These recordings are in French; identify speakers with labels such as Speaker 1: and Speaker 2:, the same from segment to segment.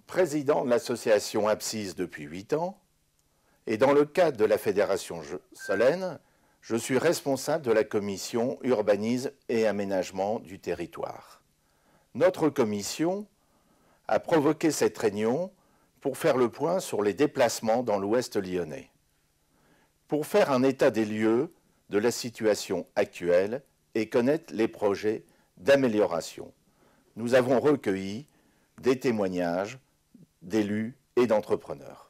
Speaker 1: président de l'association Apsis depuis 8 ans, et dans le cadre de la Fédération Solène, je suis responsable de la commission Urbanisme et Aménagement du territoire. Notre commission a provoqué cette réunion pour faire le point sur les déplacements dans l'Ouest lyonnais, pour faire un état des lieux de la situation actuelle et connaître les projets d'amélioration. Nous avons recueilli des témoignages d'élus et d'entrepreneurs.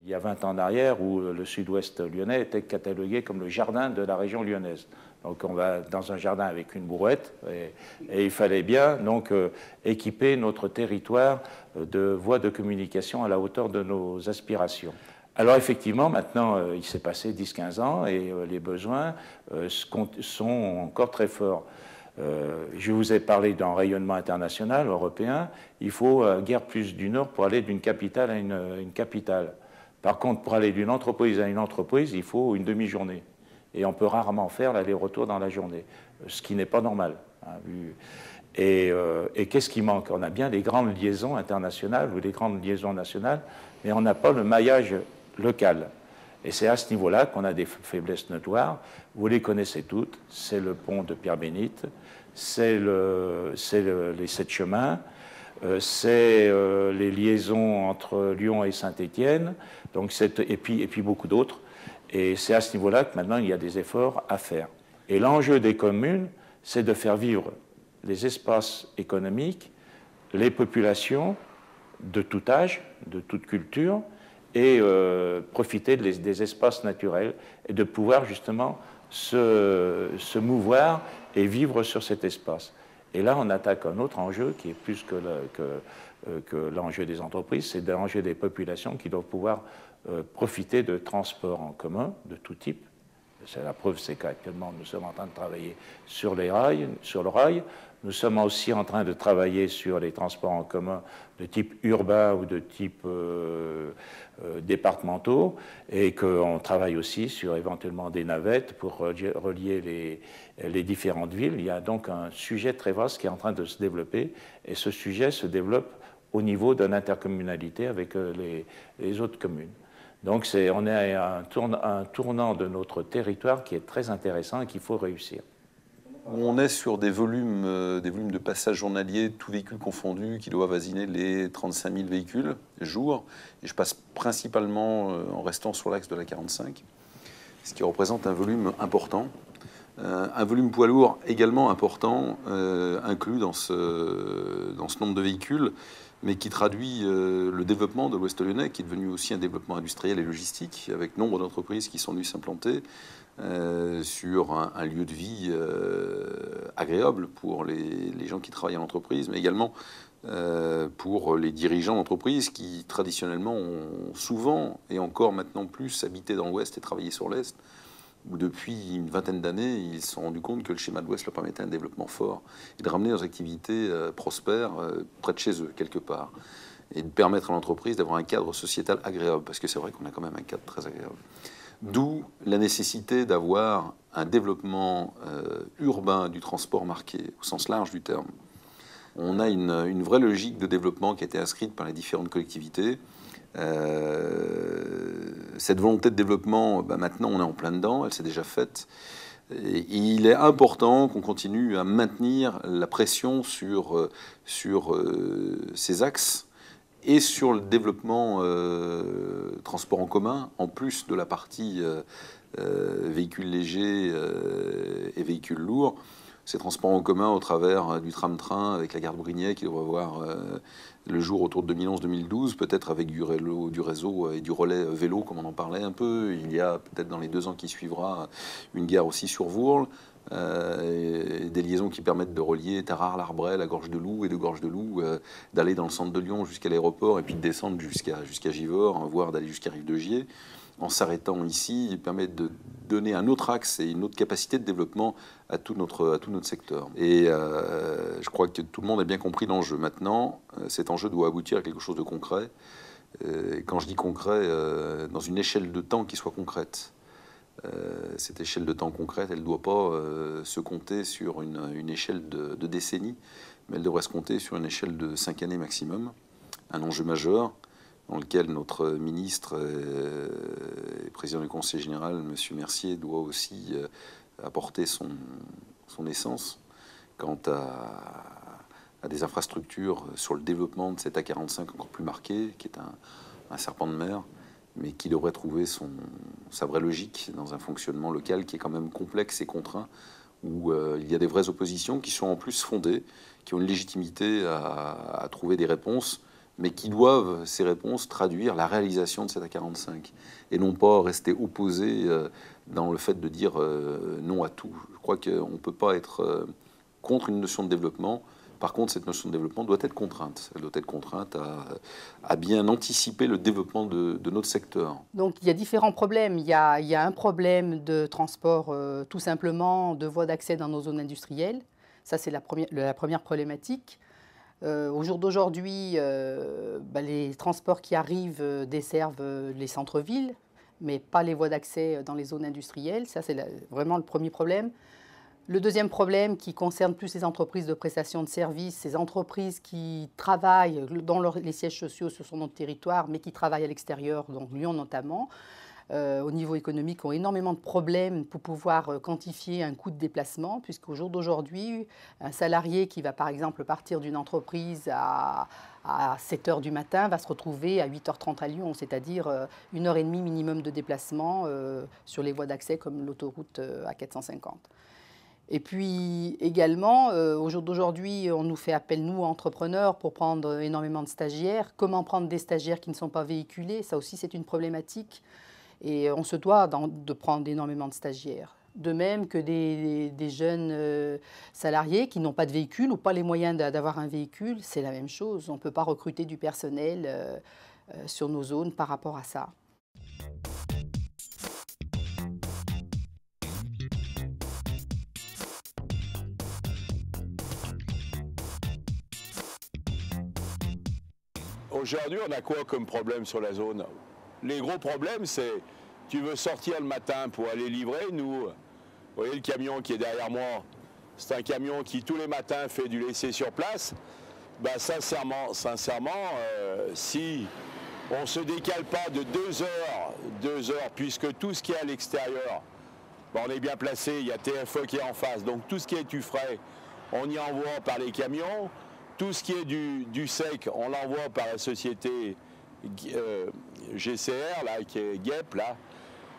Speaker 2: Il y a 20 ans en arrière, où le sud-ouest lyonnais était catalogué comme le jardin de la région lyonnaise. Donc on va dans un jardin avec une brouette, et il fallait bien donc équiper notre territoire de voies de communication à la hauteur de nos aspirations. Alors effectivement, maintenant, il s'est passé 10-15 ans et les besoins sont encore très forts. Je vous ai parlé d'un rayonnement international, européen. Il faut guère plus du Nord pour aller d'une capitale à une capitale. Par contre, pour aller d'une entreprise à une entreprise, il faut une demi-journée. Et on peut rarement faire l'aller-retour dans la journée, ce qui n'est pas normal. Hein, et qu'est-ce qui manque? On a bien des grandes liaisons internationales ou des grandes liaisons nationales, mais on n'a pas le maillage local. Et c'est à ce niveau-là qu'on a des faiblesses notoires. Vous les connaissez toutes. C'est le pont de Pierre-Bénite, c'est les 7 chemins, c'est les liaisons entre Lyon et Saint-Étienne, et puis beaucoup d'autres. Et c'est à ce niveau-là que maintenant il y a des efforts à faire. Et l'enjeu des communes, c'est de faire vivre les espaces économiques, les populations de tout âge, de toute culture, et profiter des espaces naturels et de pouvoir justement se mouvoir et vivre sur cet espace. Et là, on attaque un autre enjeu qui est plus que l'enjeu des entreprises, c'est l'enjeu des populations qui doivent pouvoir profiter de transports en commun de tout type. La preuve, c'est qu'actuellement, nous sommes en train de travailler sur le rail. Nous sommes aussi en train de travailler sur les transports en commun de type urbain ou de type départementaux, et qu'on travaille aussi sur éventuellement des navettes pour relier les différentes villes. Il y a donc un sujet très vaste qui est en train de se développer, et ce sujet se développe au niveau d'une intercommunalité avec les autres communes. Donc on est à un tournant de notre territoire qui est très intéressant et qu'il faut réussir.
Speaker 3: On est sur des volumes de passage journaliers, tous véhicules confondus, qui doivent avoisiner les 35 000 véhicules jour. Et je passe principalement en restant sur l'axe de la 45, ce qui représente un volume important. Un volume poids lourd également important, inclus dans ce nombre de véhicules, mais qui traduit le développement de l'Ouest lyonnais, qui est devenu aussi un développement industriel et logistique, avec nombre d'entreprises qui sont venues s'implanter sur un lieu de vie agréable pour les gens qui travaillent à l'entreprise, mais également pour les dirigeants d'entreprise qui, traditionnellement, ont souvent, et encore maintenant plus, habité dans l'Ouest et travaillé sur l'Est, où depuis une vingtaine d'années, ils se sont rendus compte que le schéma de l'Ouest leur permettait un développement fort et de ramener leurs activités prospères près de chez eux, quelque part, et de permettre à l'entreprise d'avoir un cadre sociétal agréable, parce que c'est vrai qu'on a quand même un cadre très agréable. D'où la nécessité d'avoir un développement urbain du transport marqué, au sens large du terme. On a une vraie logique de développement qui a été inscrite par les différentes collectivités. Cette volonté de développement, maintenant on est en plein dedans, elle s'est déjà faite. Et il est important qu'on continue à maintenir la pression sur ces axes et sur le développement transport en commun, en plus de la partie véhicules légers et véhicules lourds. Ces transports en commun au travers du tram-train avec la gare de Brignais qui devrait voir le jour autour de 2011-2012, peut-être avec du réseau et du relais vélo, comme on en parlait un peu. Il y a peut-être dans les 2 ans qui suivra une gare aussi sur Vourles. et des liaisons qui permettent de relier Tarare, l'Arbret, la Gorge de Loup, et de Gorge de Loup, d'aller dans le centre de Lyon jusqu'à l'aéroport, et puis de descendre jusqu'à Givors, voire d'aller jusqu'à Rive-de-Gier, en s'arrêtant ici, permet de donner un autre axe et une autre capacité de développement à tout notre secteur. Et je crois que tout le monde a bien compris l'enjeu. Maintenant, cet enjeu doit aboutir à quelque chose de concret. Quand je dis concret, dans une échelle de temps qui soit concrète. Cette échelle de temps concrète, elle ne doit pas se compter sur une échelle de décennies, mais elle devrait se compter sur une échelle de 5 années maximum. Un enjeu majeur dans lequel notre ministre et président du Conseil général, M. Mercier, doit aussi apporter son essence quant à des infrastructures sur le développement de cet A45 encore plus marqué, qui est un serpent de mer, mais qui devrait trouver sa vraie logique dans un fonctionnement local qui est quand même complexe et contraint, où il y a des vraies oppositions qui sont en plus fondées, qui ont une légitimité à trouver des réponses, mais qui doivent, ces réponses, traduire la réalisation de cet A45, et non pas rester opposés dans le fait de dire non à tout. Je crois qu'on ne peut pas être contre une notion de développement. Par contre, cette notion de développement doit être contrainte. Elle doit être contrainte à bien anticiper le développement de notre secteur.
Speaker 4: Donc il y a différents problèmes. Il y a un problème de transport, tout simplement, de voies d'accès dans nos zones industrielles. Ça, c'est la première problématique. Au jour d'aujourd'hui, les transports qui arrivent desservent les centres-villes, mais pas les voies d'accès dans les zones industrielles. Ça, c'est vraiment le premier problème. Le deuxième problème qui concerne plus les entreprises de prestation de services, ces entreprises qui travaillent, dont les sièges sociaux sur notre territoire, mais qui travaillent à l'extérieur, donc Lyon notamment, au niveau économique, ont énormément de problèmes pour pouvoir quantifier un coût de déplacement, puisqu'au jour d'aujourd'hui, un salarié qui va par exemple partir d'une entreprise à 7 h du matin va se retrouver à 8 h 30 à Lyon, c'est-à-dire 1 h 30 minimum de déplacement sur les voies d'accès comme l'autoroute A450. Et puis également, au jour d'aujourd'hui, on nous fait appel, nous, entrepreneurs, pour prendre énormément de stagiaires. Comment prendre des stagiaires qui ne sont pas véhiculés? Ça aussi, c'est une problématique. Et on se doit de prendre énormément de stagiaires. De même que des jeunes salariés qui n'ont pas de véhicule ou pas les moyens d'avoir un véhicule, c'est la même chose. On ne peut pas recruter du personnel sur nos zones par rapport à ça.
Speaker 5: Aujourd'hui, on a quoi comme problème sur la zone? Les gros problèmes, c'est tu veux sortir le matin pour aller livrer. Nous, vous voyez le camion qui est derrière moi, c'est un camion qui tous les matins fait du laisser sur place. Ben, sincèrement, si on ne se décale pas de 2 heures, puisque tout ce qui est à l'extérieur, ben, on est bien placé, il y a TFE qui est en face, donc tout ce qui est du frais, on y envoie par les camions. Tout ce qui est du sec, on l'envoie par la société GCR, là, qui est GEP, là.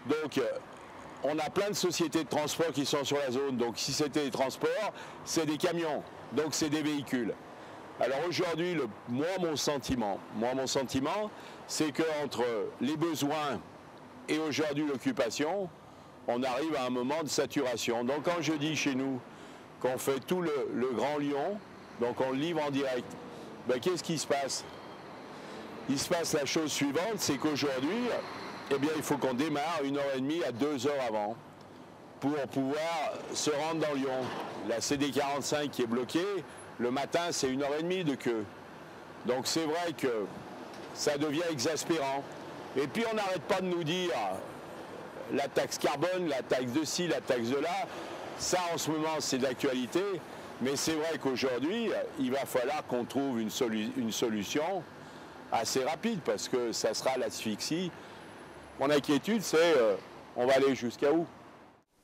Speaker 5: Donc, on a plein de sociétés de transport qui sont sur la zone. Donc, si c'était des transports, c'est des camions. Donc, c'est des véhicules. Alors, aujourd'hui, mon sentiment, c'est qu'entre les besoins et aujourd'hui l'occupation, on arrive à un moment de saturation. Donc, quand je dis chez nous qu'on fait tout le Grand Lyon, donc on le livre en direct, ben, qu'est-ce qui se passe? Il se passe la chose suivante, c'est qu'aujourd'hui, eh bien, il faut qu'on démarre 1h30 à 2 heures avant pour pouvoir se rendre dans Lyon. La CD45 qui est bloquée, le matin, c'est 1h30 de queue. Donc c'est vrai que ça devient exaspérant. Et puis on n'arrête pas de nous dire la taxe carbone, la taxe de ci, la taxe de là. Ça, en ce moment, c'est d'actualité. Mais c'est vrai qu'aujourd'hui, il va falloir qu'on trouve une solution assez rapide parce que ça sera l'asphyxie. Mon inquiétude, c'est on va aller jusqu'à où?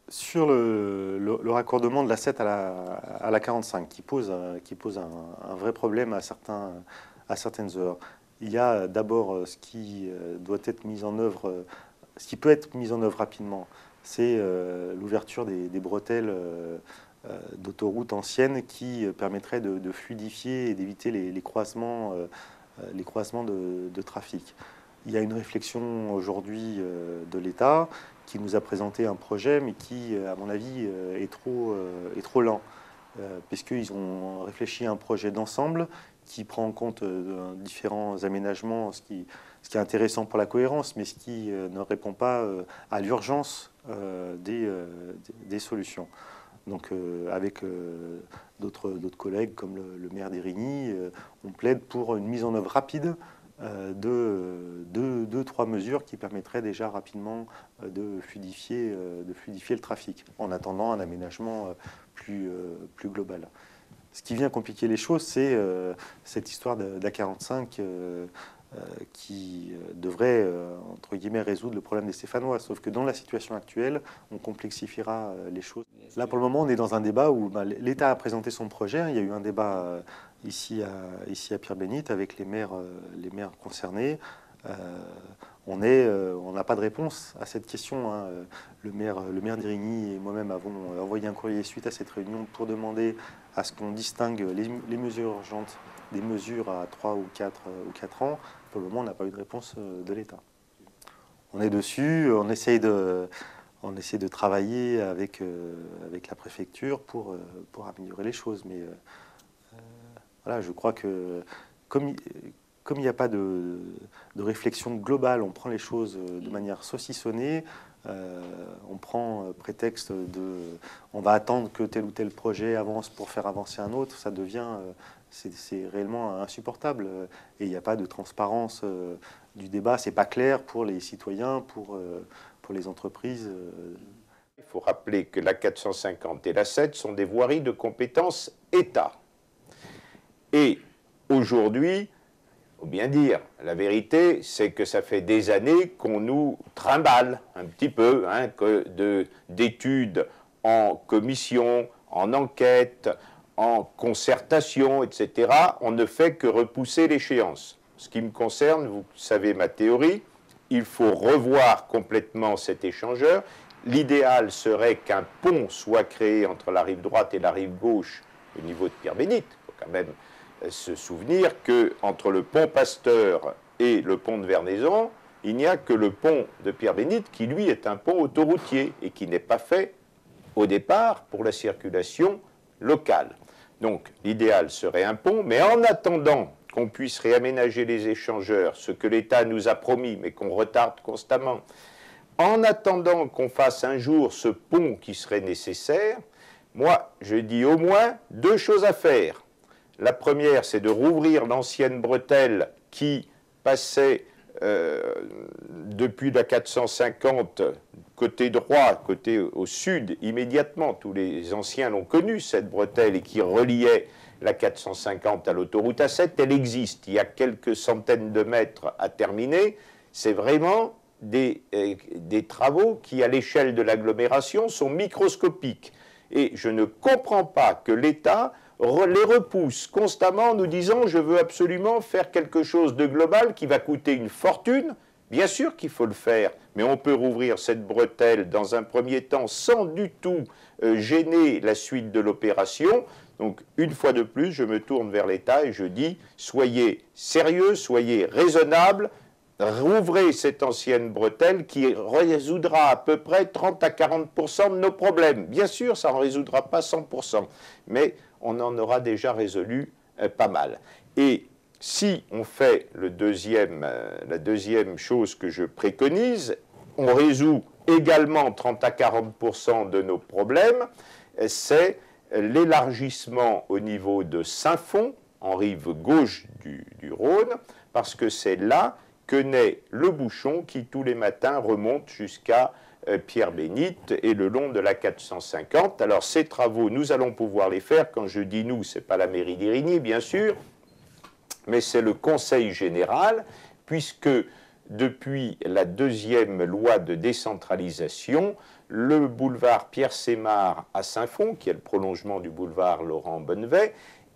Speaker 6: Sur le raccordement de l'A7 à la 45, qui pose un vrai problème à certaines heures. Il y a d'abord ce qui doit être mis en œuvre, ce qui peut être mis en œuvre rapidement, c'est l'ouverture des bretelles d'autoroutes anciennes qui permettraient de fluidifier et d'éviter les croisements de trafic. il y a une réflexion aujourd'hui de l'État qui nous a présenté un projet, mais qui, à mon avis, est trop lent, puisqu'ils ont réfléchi à un projet d'ensemble qui prend en compte différents aménagements, ce qui est intéressant pour la cohérence, mais ce qui ne répond pas à l'urgence des solutions. Donc avec d'autres collègues comme le maire d'Érigny, on plaide pour une mise en œuvre rapide de 3 mesures qui permettraient déjà rapidement de fluidifier le trafic, en attendant un aménagement plus global. Ce qui vient compliquer les choses, c'est cette histoire d'A45 qui devrait, entre guillemets, résoudre le problème des Stéphanois. Sauf que dans la situation actuelle, on complexifiera les choses. Là, pour le moment, on est dans un débat où l'État a présenté son projet. Il y a eu un débat ici à Pierre-Bénite avec les maires concernés. On n'a pas de réponse à cette question. Hein. Le maire d'Érigny et moi-même avons envoyé un courrier suite à cette réunion pour demander à ce qu'on distingue les mesures urgentes des mesures à 3 ou 4 ans. Pour le moment, on n'a pas eu de réponse de l'État. On est dessus, on essaie de travailler avec la préfecture pour améliorer les choses. Mais voilà, je crois que comme il n'y a pas de réflexion globale, on prend les choses de manière saucissonnée, on prend prétexte on va attendre que tel ou tel projet avance pour faire avancer un autre, ça devient, c'est réellement insupportable. Et il n'y a pas de transparence du débat, c'est pas clair pour les citoyens, pour les entreprises.
Speaker 7: Il faut rappeler que la 450 et la 7 sont des voiries de compétence État. Et aujourd'hui, il faut bien dire, la vérité, c'est que ça fait des années qu'on nous trimballe un petit peu, hein, d'études en commission, en enquête, en concertation, etc. On ne fait que repousser l'échéance. Ce qui me concerne, vous savez ma théorie, il faut revoir complètement cet échangeur. L'idéal serait qu'un pont soit créé entre la rive droite et la rive gauche au niveau de Pierre-Bénite. Il faut quand même se souvenir qu'entre le pont Pasteur et le pont de Vernaison, il n'y a que le pont de Pierre-Bénite qui, lui, est un pont autoroutier et qui n'est pas fait au départ pour la circulation locale. Donc, l'idéal serait un pont, mais en attendant qu'on puisse réaménager les échangeurs, ce que l'État nous a promis, mais qu'on retarde constamment, en attendant qu'on fasse un jour ce pont qui serait nécessaire, moi, je dis au moins 2 choses à faire. La première, c'est de rouvrir l'ancienne bretelle qui passait depuis la 450, côté droit, côté au sud, immédiatement. Tous les anciens l'ont connue, cette bretelle, et qui reliait la 450 à l'autoroute A7. Elle existe. Il y a quelques centaines de mètres à terminer. C'est vraiment des travaux qui, à l'échelle de l'agglomération, sont microscopiques. Et je ne comprends pas que l'État les repousse constamment en nous disant « je veux absolument faire quelque chose de global qui va coûter une fortune ». Bien sûr qu'il faut le faire, mais on peut rouvrir cette bretelle dans un premier temps sans du tout gêner la suite de l'opération. Donc, une fois de plus, je me tourne vers l'État et je dis « soyez sérieux, soyez raisonnables ». Rouvrez cette ancienne bretelle qui résoudra à peu près 30 à 40% de nos problèmes. Bien sûr, ça n'en résoudra pas 100%, mais on en aura déjà résolu pas mal. Et si on fait la deuxième chose que je préconise, on résout également 30 à 40% de nos problèmes, c'est l'élargissement au niveau de Saint-Fond, en rive gauche du Rhône, parce que c'est là que naît le bouchon qui, tous les matins, remonte jusqu'à Pierre-Bénite et le long de la 450. Alors, ces travaux, nous allons pouvoir les faire. Quand je dis nous, ce n'est pas la mairie d'Érigny, bien sûr, mais c'est le Conseil général, puisque depuis la 2e loi de décentralisation, le boulevard Pierre-Sémard à Saint-Fond, qui est le prolongement du boulevard Laurent-Bonnevet,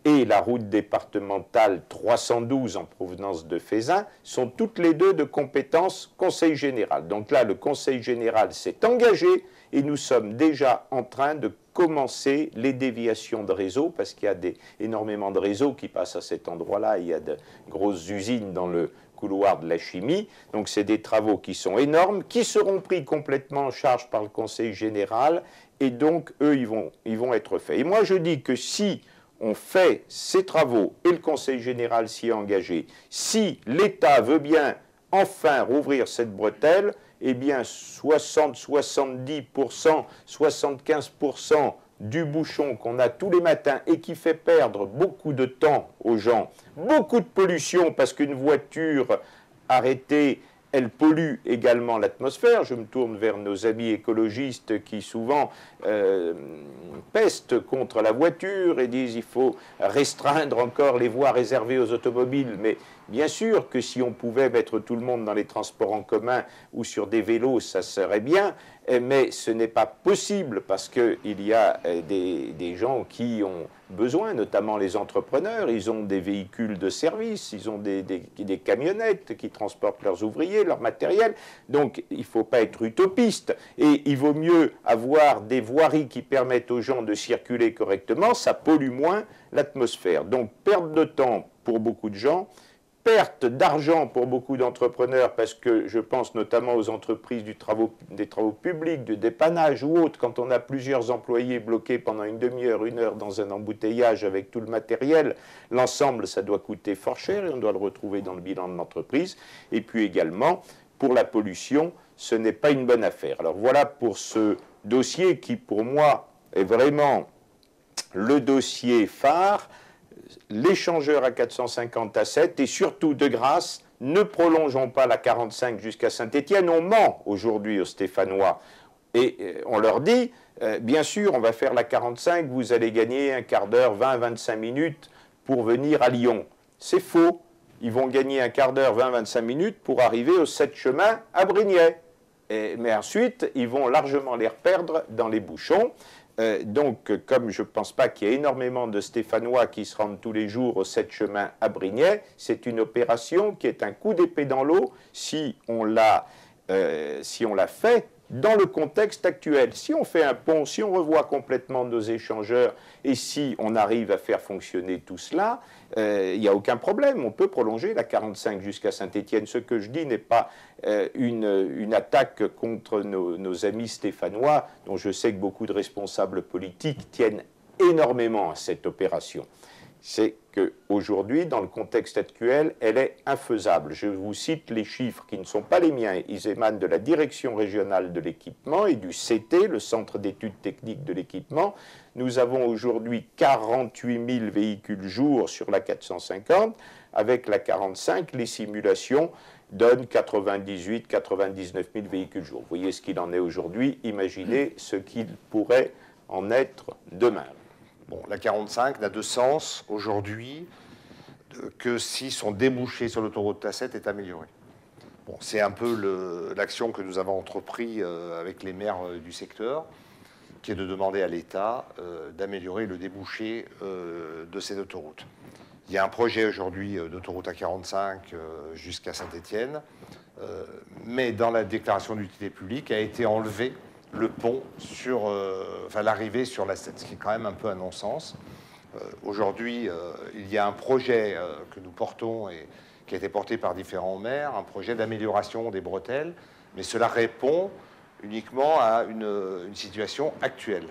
Speaker 7: et la route départementale 312 en provenance de Fézin sont toutes les deux de compétence Conseil général. Donc là, le Conseil général s'est engagé et nous sommes déjà en train de commencer les déviations de réseau, parce qu'il y a énormément de réseaux qui passent à cet endroit-là. Il y a de grosses usines dans le couloir de la chimie. Donc c'est des travaux qui sont énormes, qui seront pris complètement en charge par le Conseil général, et donc eux, ils vont être faits. Et moi je dis que si on fait ces travaux, et le Conseil général s'y est engagé, si l'État veut bien enfin rouvrir cette bretelle, eh bien 60, 70%, 75% du bouchon qu'on a tous les matins et qui fait perdre beaucoup de temps aux gens, beaucoup de pollution parce qu'une voiture arrêtée, elle pollue également l'atmosphère. Je me tourne vers nos amis écologistes qui souvent pestent contre la voiture et disent il faut restreindre encore les voies réservées aux automobiles. Mais bien sûr que si on pouvait mettre tout le monde dans les transports en commun ou sur des vélos, ça serait bien, mais ce n'est pas possible parce qu'il y a des gens qui ont besoin, notamment les entrepreneurs, ils ont des véhicules de service, ils ont des camionnettes qui transportent leurs ouvriers, leur matériel, donc il ne faut pas être utopiste, et il vaut mieux avoir des voiries qui permettent aux gens de circuler correctement, ça pollue moins l'atmosphère. Donc perte de temps pour beaucoup de gens, perte d'argent pour beaucoup d'entrepreneurs, parce que je pense notamment aux entreprises des travaux publics, du dépannage ou autres, quand on a plusieurs employés bloqués pendant une demi-heure, une heure dans un embouteillage avec tout le matériel, l'ensemble, ça doit coûter fort cher et on doit le retrouver dans le bilan de l'entreprise. Et puis également, pour la pollution, ce n'est pas une bonne affaire. Alors voilà pour ce dossier qui, pour moi, est vraiment le dossier phare. L'échangeur à 450 à 7 et surtout de grâce, ne prolongeons pas la 45 jusqu'à Saint-Étienne. On ment aujourd'hui aux Stéphanois et on leur dit, bien sûr, on va faire la 45, vous allez gagner un quart d'heure, 20-25 minutes pour venir à Lyon. C'est faux. Ils vont gagner un quart d'heure, 20-25 minutes pour arriver au 7 chemin à Brignais. Mais ensuite, ils vont largement les perdre dans les bouchons. Donc, comme je ne pense pas qu'il y ait énormément de Stéphanois qui se rendent tous les jours au 7 chemin à Brignais, c'est une opération qui est un coup d'épée dans l'eau si on la fait dans le contexte actuel. Si on fait un pont, si on revoit complètement nos échangeurs et si on arrive à faire fonctionner tout cela, il n'y a aucun problème. On peut prolonger la 45 jusqu'à Saint-Étienne. Ce que je dis n'est pas une attaque contre nos amis stéphanois, dont je sais que beaucoup de responsables politiques tiennent énormément à cette opération. C'est qu'aujourd'hui, dans le contexte actuel, elle est infaisable. Je vous cite les chiffres qui ne sont pas les miens. Ils émanent de la Direction régionale de l'équipement et du CT, le Centre d'études techniques de l'équipement. Nous avons aujourd'hui 48 000 véhicules jour sur la 450. Avec la 45, les simulations donnent 98 99 000 véhicules jour. Vous voyez ce qu'il en est aujourd'hui. Imaginez ce qu'il pourrait en être demain.
Speaker 8: Bon, la 45 n'a de sens aujourd'hui que si son débouché sur l'autoroute A7 est amélioré. Bon, c'est un peu l'action que nous avons entrepris avec les maires du secteur, qui est de demander à l'État d'améliorer le débouché de ces autoroutes. Il y a un projet aujourd'hui d'autoroute A45 jusqu'à Saint-Étienne, mais dans la déclaration d'utilité publique a été enlevé le pont sur l'arrivée sur la 7, ce qui est quand même un peu un non-sens. Aujourd'hui, il y a un projet que nous portons et qui a été porté par différents maires, un projet d'amélioration des bretelles, mais cela répond uniquement à une situation actuelle.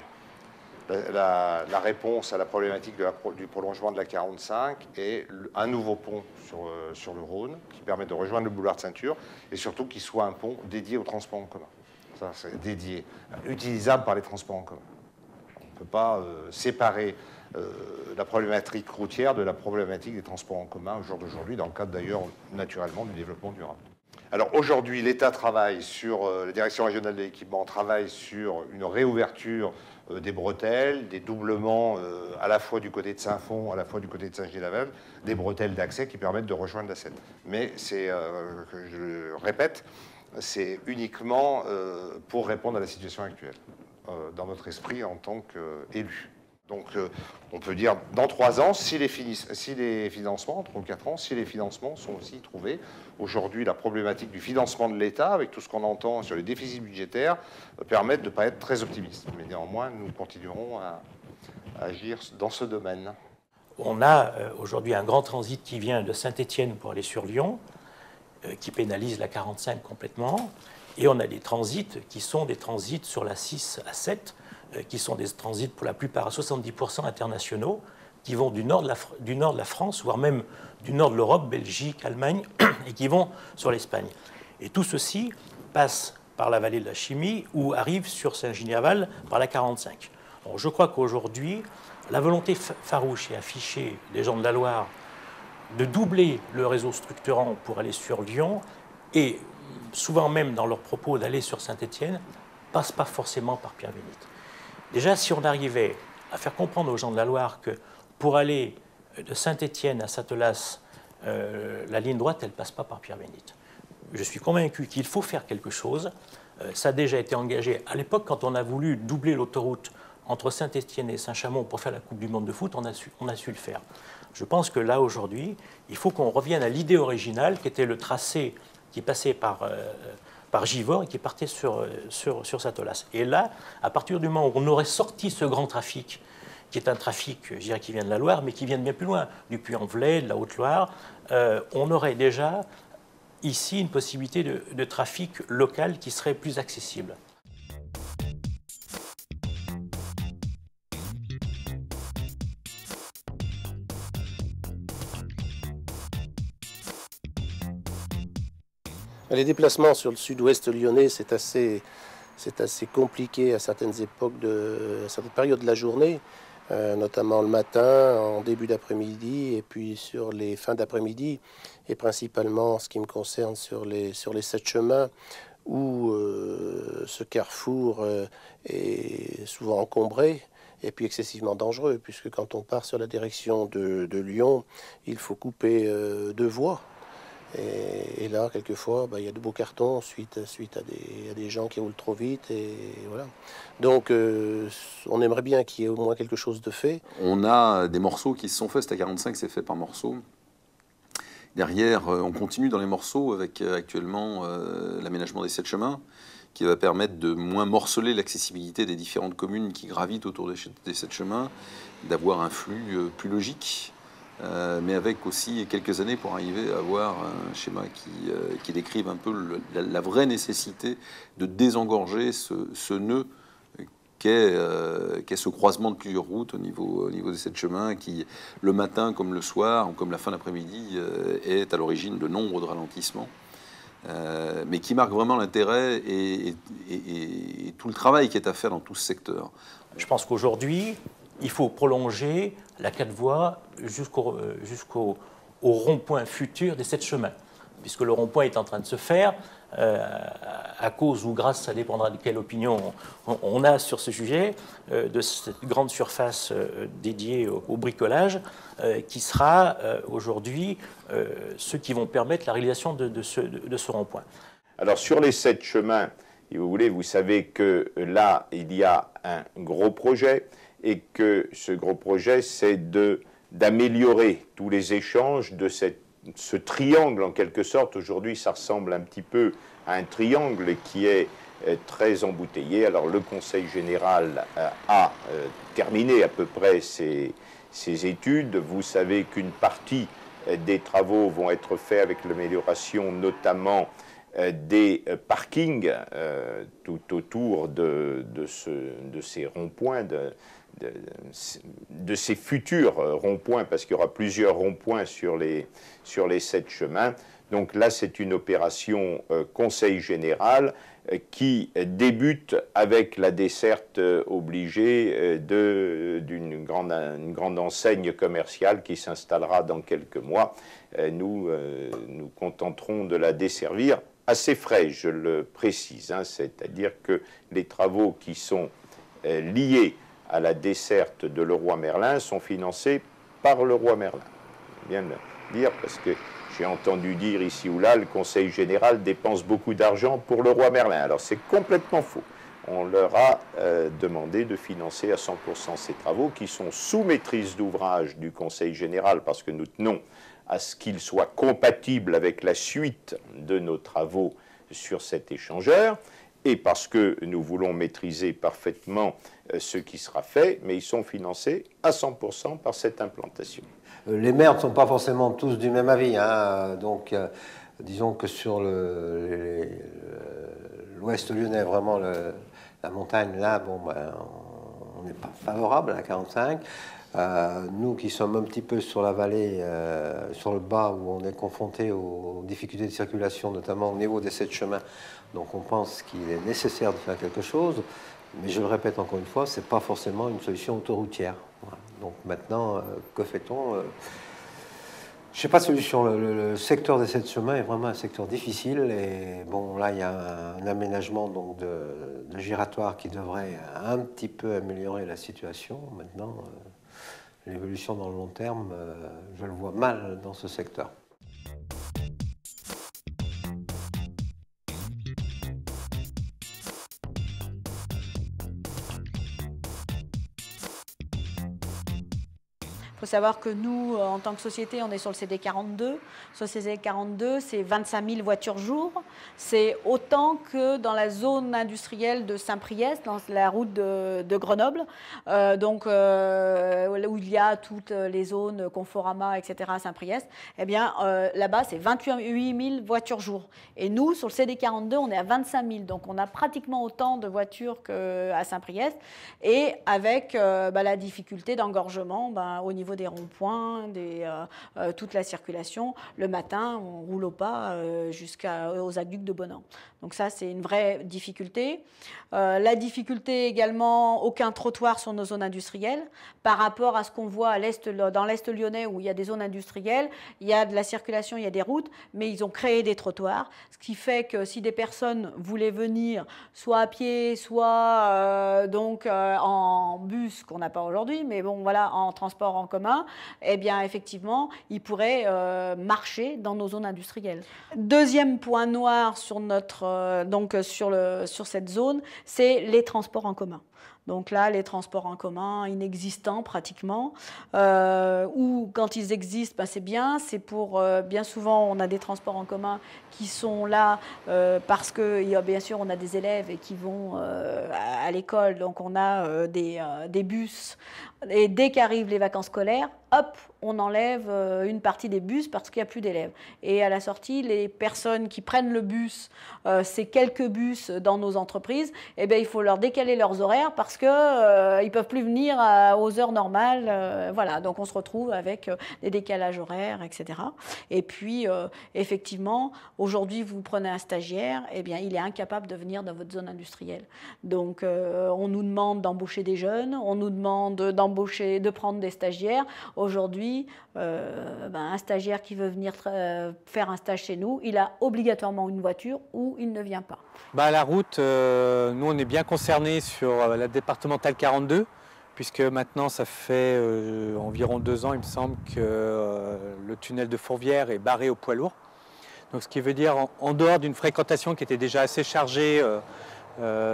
Speaker 8: La réponse à la problématique du prolongement de la 45 est un nouveau pont sur le Rhône qui permet de rejoindre le boulevard de Ceinture et surtout qu'il soit un pont dédié au transport en commun. Ça, c'est dédié, utilisable par les transports en commun. On ne peut pas séparer la problématique routière de la problématique des transports en commun au jour d'aujourd'hui, dans le cadre d'ailleurs, naturellement, du développement durable. Alors aujourd'hui, l'État travaille sur, la Direction régionale de l'équipement travaille sur une réouverture des bretelles, des doublements à la fois du côté de Saint-Fond, à la fois du côté de Saint-Gilles-la-Veuve, des bretelles d'accès qui permettent de rejoindre la Seine. Mais c'est, je le répète, c'est uniquement pour répondre à la situation actuelle, dans notre esprit en tant qu'élu. Donc on peut dire dans 3 ans, si les financements, 3 ou 4 ans, si les financements sont aussi trouvés. Aujourd'hui, la problématique du financement de l'État, avec tout ce qu'on entend sur les déficits budgétaires, permettent de ne pas être très optimistes. Mais néanmoins, nous continuerons à agir dans ce domaine.
Speaker 9: On a aujourd'hui un grand transit qui vient de Saint-Étienne pour aller sur Lyon. qui pénalisent la 45 complètement. Et on a des transits qui sont des transits sur la 6 à 7, qui sont des transits pour la plupart à 70% internationaux, qui vont du nord de la France, voire même du nord de l'Europe, Belgique, Allemagne, et qui vont sur l'Espagne. Et tout ceci passe par la vallée de la Chimie ou arrive sur Saint-Giniaval par la 45. Donc je crois qu'aujourd'hui, la volonté farouche et affichée des gens de la Loire de doubler le réseau structurant pour aller sur Lyon, et souvent même dans leurs propos d'aller sur Saint-Étienne, passe pas forcément par Pierre-Bénite. Déjà, si on arrivait à faire comprendre aux gens de la Loire que pour aller de Saint-Étienne à Satelas, la ligne droite, elle ne passe pas par Pierre-Bénite. Je suis convaincu qu'il faut faire quelque chose. Ça a déjà été engagé à l'époque quand on a voulu doubler l'autoroute entre Saint-Étienne et Saint-Chamond pour faire la Coupe du Monde de foot, on a su le faire. Je pense que là, aujourd'hui, il faut qu'on revienne à l'idée originale qui était le tracé qui passait par Givors et qui partait sur Satelas. Et là, à partir du moment où on aurait sorti ce grand trafic, qui est un trafic, je dirais, qui vient de la Loire, mais qui vient de bien plus loin, du Puy-en-Velay, de la Haute-Loire, on aurait déjà ici une possibilité de trafic local qui serait plus accessible.
Speaker 10: Les déplacements sur le sud-ouest lyonnais, c'est assez compliqué à certaines périodes de la journée, notamment le matin, en début d'après-midi, et puis sur les fins d'après-midi, et principalement en ce qui me concerne sur les 7 chemins, où ce carrefour est souvent encombré, et puis excessivement dangereux, puisque quand on part sur la direction de Lyon, il faut couper 2 voies. Et là, quelquefois, il y a de beaux cartons suite à des gens qui roulent trop vite. Et voilà. Donc, on aimerait bien qu'il y ait au moins quelque chose de fait.
Speaker 3: On a des morceaux qui se sont faits. C'est à 45, c'est fait par morceaux. Derrière, on continue dans les morceaux avec actuellement l'aménagement des 7 chemins, qui va permettre de moins morceler l'accessibilité des différentes communes qui gravitent autour des 7 chemins, d'avoir un flux plus logique. Mais avec aussi quelques années pour arriver à avoir un schéma qui décrive un peu la vraie nécessité de désengorger ce nœud qu'est ce croisement de plusieurs routes au niveau des 7 chemins qui, le matin comme le soir ou comme la fin d'après-midi, est à l'origine de nombre de ralentissements, mais qui marque vraiment l'intérêt et tout le travail qui est à faire dans tout ce secteur.
Speaker 9: Je pense qu'aujourd'hui, il faut prolonger la 4 voies jusqu'au rond-point futur des 7 chemins, puisque le rond-point est en train de se faire, à cause ou grâce, ça dépendra de quelle opinion on a sur ce sujet, de cette grande surface dédiée au bricolage, qui sera aujourd'hui ceux qui vont permettre la réalisation de ce rond-point.
Speaker 7: Alors sur les 7 chemins, si vous voulez, vous savez que là, il y a un gros projet, et que ce gros projet, c'est d'améliorer tous les échanges de ce triangle, en quelque sorte. Aujourd'hui, ça ressemble un petit peu à un triangle qui est très embouteillé. Alors, le Conseil général a terminé à peu près ses études. Vous savez qu'une partie des travaux vont être faits avec l'amélioration notamment des parkings tout autour de ces ronds-points, de ces futurs ronds-points, parce qu'il y aura plusieurs ronds-points sur les 7 chemins. Donc là, c'est une opération Conseil général qui débute avec la desserte obligée d'une grande enseigne commerciale qui s'installera dans quelques mois. Nous nous contenterons de la desservir à ses frais, je le précise, hein, c'est-à-dire que les travaux qui sont liés à la desserte de Leroy Merlin sont financés par Leroy Merlin. Bien le dire, parce que j'ai entendu dire ici ou là, le Conseil général dépense beaucoup d'argent pour Leroy Merlin. Alors c'est complètement faux. On leur a demandé de financer à 100% ces travaux qui sont sous maîtrise d'ouvrage du Conseil général, parce que nous tenons à ce qu'ils soient compatibles avec la suite de nos travaux sur cet échangeur, et parce que nous voulons maîtriser parfaitement ce qui sera fait, mais ils sont financés à 100% par cette implantation.
Speaker 11: Les maires ne sont pas forcément tous du même avis, hein, donc Disons que sur l'ouest lyonnais, vraiment la montagne, là, bon, ben, on n'est pas favorable à la 45. Nous qui sommes un petit peu sur la vallée, sur le bas, où on est confronté aux difficultés de circulation, notamment au niveau des 7 chemins, donc on pense qu'il est nécessaire de faire quelque chose. Mais je le répète encore une fois, ce n'est pas forcément une solution autoroutière. Voilà. Donc maintenant, que fait-on? Je ne sais pas de solution. Le secteur des 7 chemins est vraiment un secteur difficile. Et bon, là, il y a un aménagement donc, de giratoire qui devrait un petit peu améliorer la situation. Maintenant, l'évolution dans le long terme, je le vois mal dans ce secteur.
Speaker 12: Il faut savoir que nous, en tant que société, on est sur le CD42. Sur le CD42, c'est 25 000 voitures jour. C'est autant que dans la zone industrielle de Saint-Priest, dans la route de Grenoble, où il y a toutes les zones Conforama, etc. à Saint-Priest. Eh bien, là-bas, c'est 28 000 voitures jour. Et nous, sur le CD42, on est à 25 000. Donc, on a pratiquement autant de voitures qu'à Saint-Priest. Et avec la difficulté d'engorgement au niveau des ronds-points, toute la circulation. Le matin, on roule au pas jusqu'aux aqueducs de Bonan. Donc ça, c'est une vraie difficulté. La difficulté également, aucun trottoir sur nos zones industrielles. Par rapport à ce qu'on voit dans l'Est lyonnais, où il y a des zones industrielles, il y a de la circulation, il y a des routes, mais ils ont créé des trottoirs. Ce qui fait que si des personnes voulaient venir, soit à pied, soit en bus, qu'on n'a pas aujourd'hui, mais bon, voilà, en transport en commun, eh bien, effectivement, ils pourraient marcher dans nos zones industrielles. Deuxième point noir sur sur cette zone, c'est les transports en commun. Donc là, les transports en commun inexistants pratiquement, ou quand ils existent, c'est bien. C'est pour, bien souvent, on a des transports en commun qui sont là parce que, bien sûr, on a des élèves et qui vont à l'école, donc on a des bus. Et dès qu'arrivent les vacances scolaires, hop, on enlève une partie des bus parce qu'il n'y a plus d'élèves. Et à la sortie, les personnes qui prennent le bus, ces quelques bus dans nos entreprises, eh bien, il faut leur décaler leurs horaires parce qu'ils ne peuvent plus venir aux heures normales. Voilà, donc on se retrouve avec des décalages horaires, etc. Et puis, effectivement, aujourd'hui, vous prenez un stagiaire, eh bien, il est incapable de venir dans votre zone industrielle. Donc, on nous demande d'embaucher des jeunes, on nous demande de prendre des stagiaires. Aujourd'hui, un stagiaire qui veut venir faire un stage chez nous, il a obligatoirement une voiture ou il ne vient pas.
Speaker 13: La route, nous on est bien concernés sur la départementale 42, puisque maintenant ça fait environ 2 ans, il me semble, que le tunnel de Fourvière est barré aux poids lourds. Donc, ce qui veut dire, en dehors d'une fréquentation qui était déjà assez chargée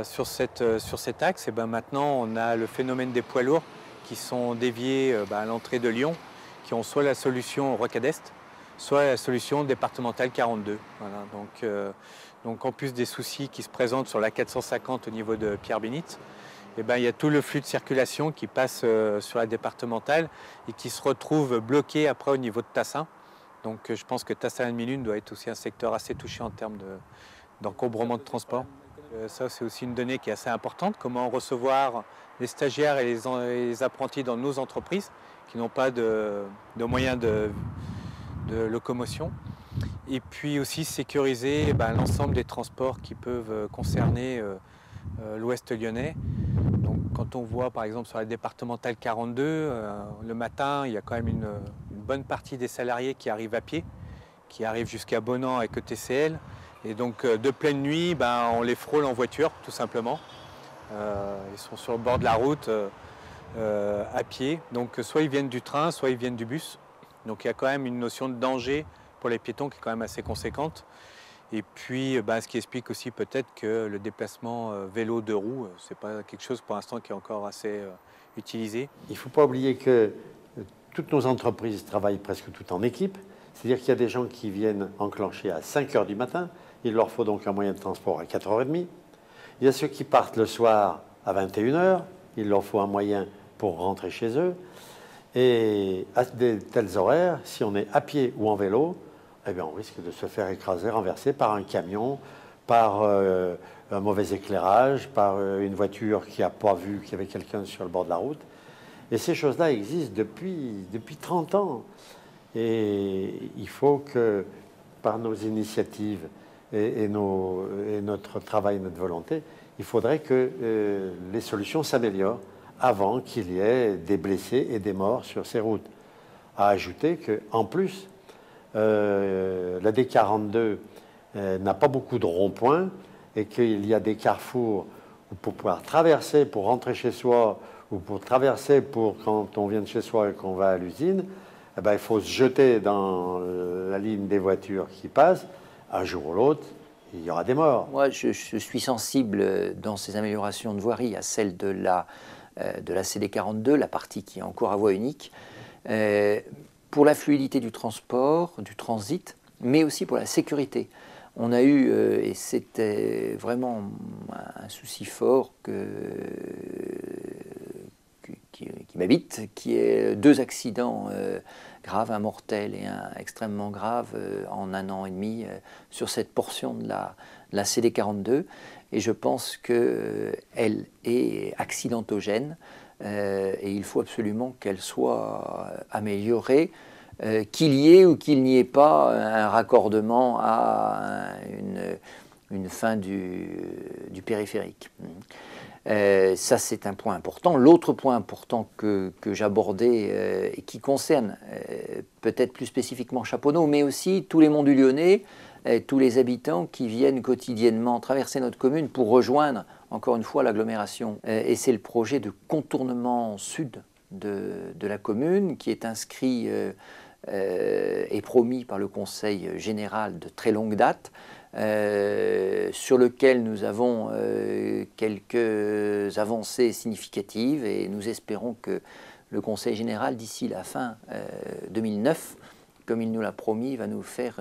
Speaker 13: sur cet axe, et maintenant on a le phénomène des poids lourds qui sont déviés à l'entrée de Lyon, qui ont soit la solution Rocade Est, soit la solution départementale 42. Voilà, donc en plus des soucis qui se présentent sur la 450 au niveau de Pierre-Bénite, il y a tout le flux de circulation qui passe sur la départementale et qui se retrouve bloqué après au niveau de Tassin. Donc je pense que Tassin-Almilune doit être aussi un secteur assez touché en termes d'encombrement de transport. Ça, c'est aussi une donnée qui est assez importante. Comment recevoir les stagiaires et les apprentis dans nos entreprises qui n'ont pas de moyens de locomotion. Et puis aussi sécuriser l'ensemble des transports qui peuvent concerner l'ouest lyonnais. Donc, quand on voit par exemple sur la départementale 42, le matin, il y a quand même une bonne partie des salariés qui arrivent à pied, qui arrivent jusqu'à Bonan avec ETCL. Et donc de pleine nuit, on les frôle en voiture, tout simplement. Ils sont sur le bord de la route à pied. Donc soit ils viennent du train, soit ils viennent du bus. Donc il y a quand même une notion de danger pour les piétons qui est quand même assez conséquente. Et puis ce qui explique aussi peut-être que le déplacement vélo 2 roues, ce n'est pas quelque chose pour l'instant qui est encore assez utilisé.
Speaker 14: Il ne faut pas oublier que toutes nos entreprises travaillent presque toutes en équipe. C'est-à-dire qu'il y a des gens qui viennent enclencher à 5 h du matin. Il leur faut donc un moyen de transport à 4 h 30. Il y a ceux qui partent le soir à 21 h. Il leur faut un moyen pour rentrer chez eux. Et à de tels horaires, si on est à pied ou en vélo, eh bien, on risque de se faire écraser, renverser par un camion, par un mauvais éclairage, par une voiture qui n'a pas vu qu'il y avait quelqu'un sur le bord de la route. Et ces choses-là existent depuis 30 ans. Et il faut que, par nos initiatives et notre travail, notre volonté, il faudrait que les solutions s'améliorent avant qu'il y ait des blessés et des morts sur ces routes. À ajouter qu'en plus, la D42 n'a pas beaucoup de ronds-points et qu'il y a des carrefours où pour pouvoir traverser, pour rentrer chez soi, ou pour traverser pour quand on vient de chez soi et qu'on va à l'usine, eh ben, il faut se jeter dans la ligne des voitures qui passent. Un jour ou l'autre, il y aura des morts.
Speaker 15: Moi, je suis sensible dans ces améliorations de voirie à celle de la CD42, la partie qui est encore à voie unique, pour la fluidité du transport, du transit, mais aussi pour la sécurité. On a eu, et c'était vraiment un souci fort qui m'habite, qui est 2 accidents graves, un mortel et un extrêmement grave en 1 an et demi sur cette portion de la CD42. Et je pense qu'elle est accidentogène et il faut absolument qu'elle soit améliorée. Qu'il y ait ou qu'il n'y ait pas un raccordement à une fin du périphérique. Ça, c'est un point important. L'autre point important que j'abordais et qui concerne peut-être plus spécifiquement Chaponneau, mais aussi tous les monts du Lyonnais, tous les habitants qui viennent quotidiennement traverser notre commune pour rejoindre, encore une fois, l'agglomération. Et c'est le projet de contournement sud de la commune qui est inscrit et promis par le Conseil général de très longue date, sur lequel nous avons quelques avancées significatives et nous espérons que le Conseil général, d'ici la fin 2009, comme il nous l'a promis, va nous faire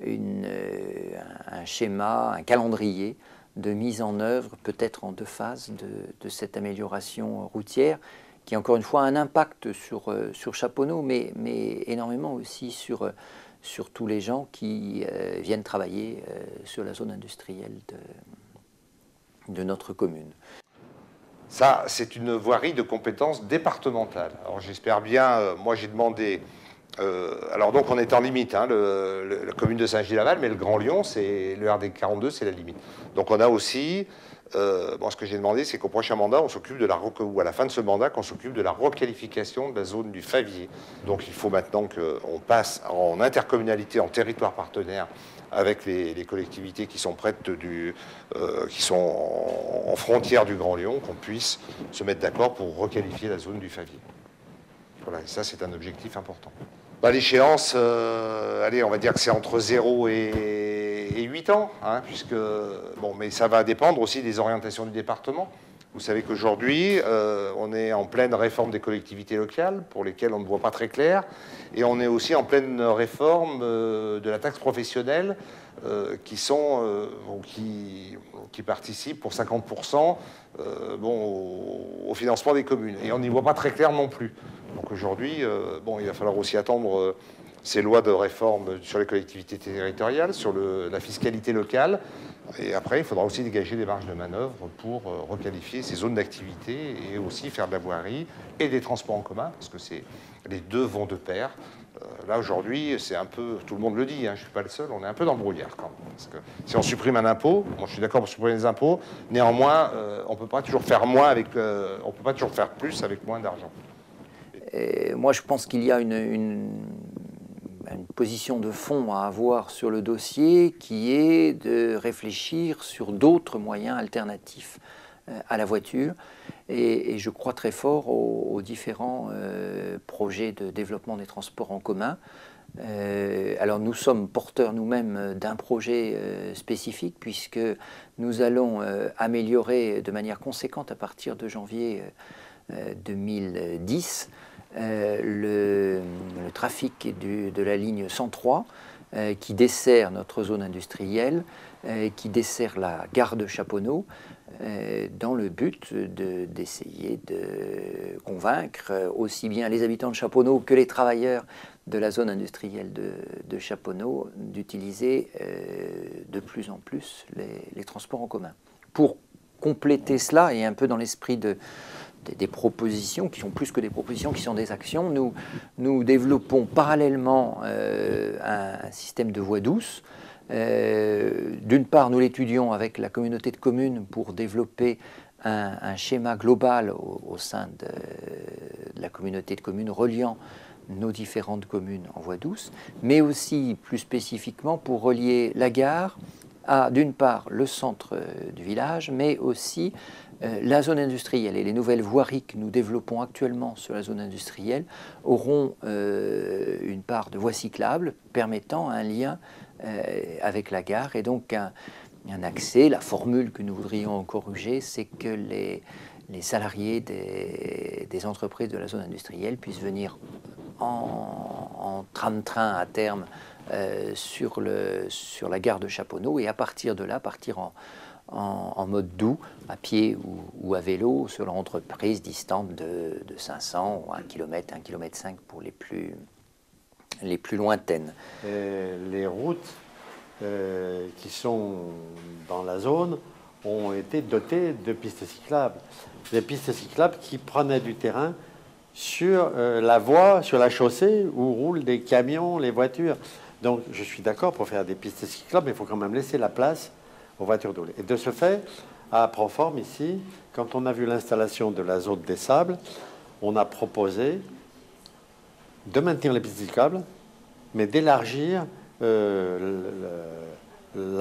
Speaker 15: un schéma, un calendrier de mise en œuvre, peut-être en 2 phases, de cette amélioration routière, qui encore une fois a un impact sur Chaponneau, mais énormément aussi sur tous les gens qui viennent travailler sur la zone industrielle de notre commune.
Speaker 8: Ça, c'est une voirie de compétence départementale. Alors j'espère bien, moi j'ai demandé, alors donc on est en limite, hein, la commune de Saint-Gilles-Laval, mais le Grand Lyon, c'est le RD 42, c'est la limite. Donc on a aussi, ce que j'ai demandé, c'est qu'au prochain mandat, on s'occupe de ou à la fin de ce mandat, qu'on s'occupe de la requalification de la zone du Favier. Donc il faut maintenant qu'on passe en intercommunalité, en territoire partenaire, avec les collectivités qui sont prêtes qui sont en frontière du Grand Lyon, qu'on puisse se mettre d'accord pour requalifier la zone du Favier. Voilà, et ça c'est un objectif important. L'échéance, allez, on va dire que c'est entre 0 et 8 ans, hein, puisque, bon, mais ça va dépendre aussi des orientations du département. Vous savez qu'aujourd'hui, on est en pleine réforme des collectivités locales, pour lesquelles on ne voit pas très clair, et on est aussi en pleine réforme de la taxe professionnelle, qui participent pour 50% au financement des communes. Et on n'y voit pas très clair non plus. Donc aujourd'hui, il va falloir aussi attendre ces lois de réforme sur les collectivités territoriales, sur la fiscalité locale. Et après, il faudra aussi dégager des marges de manœuvre pour requalifier ces zones d'activité et aussi faire de la voirie et des transports en commun, parce que les deux vont de pair. Là, aujourd'hui, c'est un peu, tout le monde le dit, hein, je ne suis pas le seul, on est un peu dans le brouillard quand même. Parce que si on supprime un impôt, moi je suis d'accord pour supprimer les impôts, néanmoins, on ne peut pas toujours faire moins on peut pas toujours faire plus avec moins d'argent.
Speaker 15: Moi, je pense qu'il y a une position de fond à avoir sur le dossier qui est de réfléchir sur d'autres moyens alternatifs à la voiture. Et je crois très fort aux différents projets de développement des transports en commun. Alors nous sommes porteurs nous-mêmes d'un projet spécifique puisque nous allons améliorer de manière conséquente à partir de janvier 2010 le trafic de la ligne 103 qui dessert notre zone industrielle qui dessert la gare de Chaponneau, dans le but d'essayer de convaincre aussi bien les habitants de Chaponneau que les travailleurs de la zone industrielle de Chaponneau d'utiliser de plus en plus les transports en commun. Pour compléter cela, et un peu dans l'esprit des propositions, qui sont plus que des propositions, qui sont des actions, nous développons parallèlement un système de voies douces. D'une part, nous l'étudions avec la communauté de communes pour développer un schéma global au sein de la communauté de communes reliant nos différentes communes en voie douce, mais aussi plus spécifiquement pour relier la gare à, d'une part, le centre du village, mais aussi la zone industrielle. Et les nouvelles voiries que nous développons actuellement sur la zone industrielle auront une part de voies cyclables permettant un lien avec la gare et donc un accès. La formule que nous voudrions corriger, c'est que les salariés des entreprises de la zone industrielle puissent venir en tram-train à terme sur la gare de Chaponneau et à partir de là partir en mode doux, à pied ou à vélo sur leur entreprise distante de 500 ou 1 km, 1,5 km pour les plus lointaines.
Speaker 14: Les routes qui sont dans la zone ont été dotées de pistes cyclables. Des pistes cyclables qui prenaient du terrain sur la voie, sur la chaussée où roulent des camions, les voitures. Donc je suis d'accord pour faire des pistes cyclables, mais il faut quand même laisser la place aux voitures de rouler. Et de ce fait, à Proforme, ici, quand on a vu l'installation de la zone des sables, on a proposé de maintenir les pistes cyclables, mais d'élargir la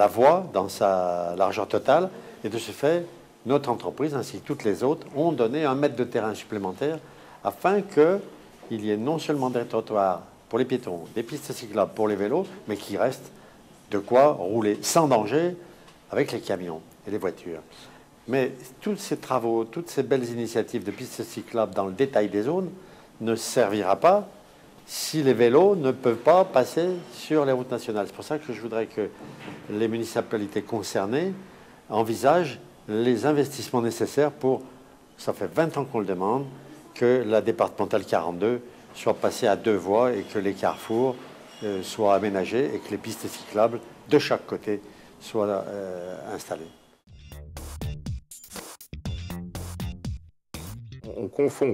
Speaker 14: voie dans sa largeur totale. Et de ce fait, notre entreprise, ainsi que toutes les autres, ont donné 1 mètre de terrain supplémentaire afin qu'il y ait non seulement des trottoirs pour les piétons, des pistes cyclables pour les vélos, mais qu'il reste de quoi rouler sans danger avec les camions et les voitures. Mais tous ces travaux, toutes ces belles initiatives de pistes cyclables dans le détail des zones ne servira pas si les vélos ne peuvent pas passer sur les routes nationales. C'est pour ça que je voudrais que les municipalités concernées envisagent les investissements nécessaires pour, ça fait 20 ans qu'on le demande, que la départementale 42 soit passée à 2 voies et que les carrefours soient aménagés et que les pistes cyclables de chaque côté soient installées.
Speaker 7: On confond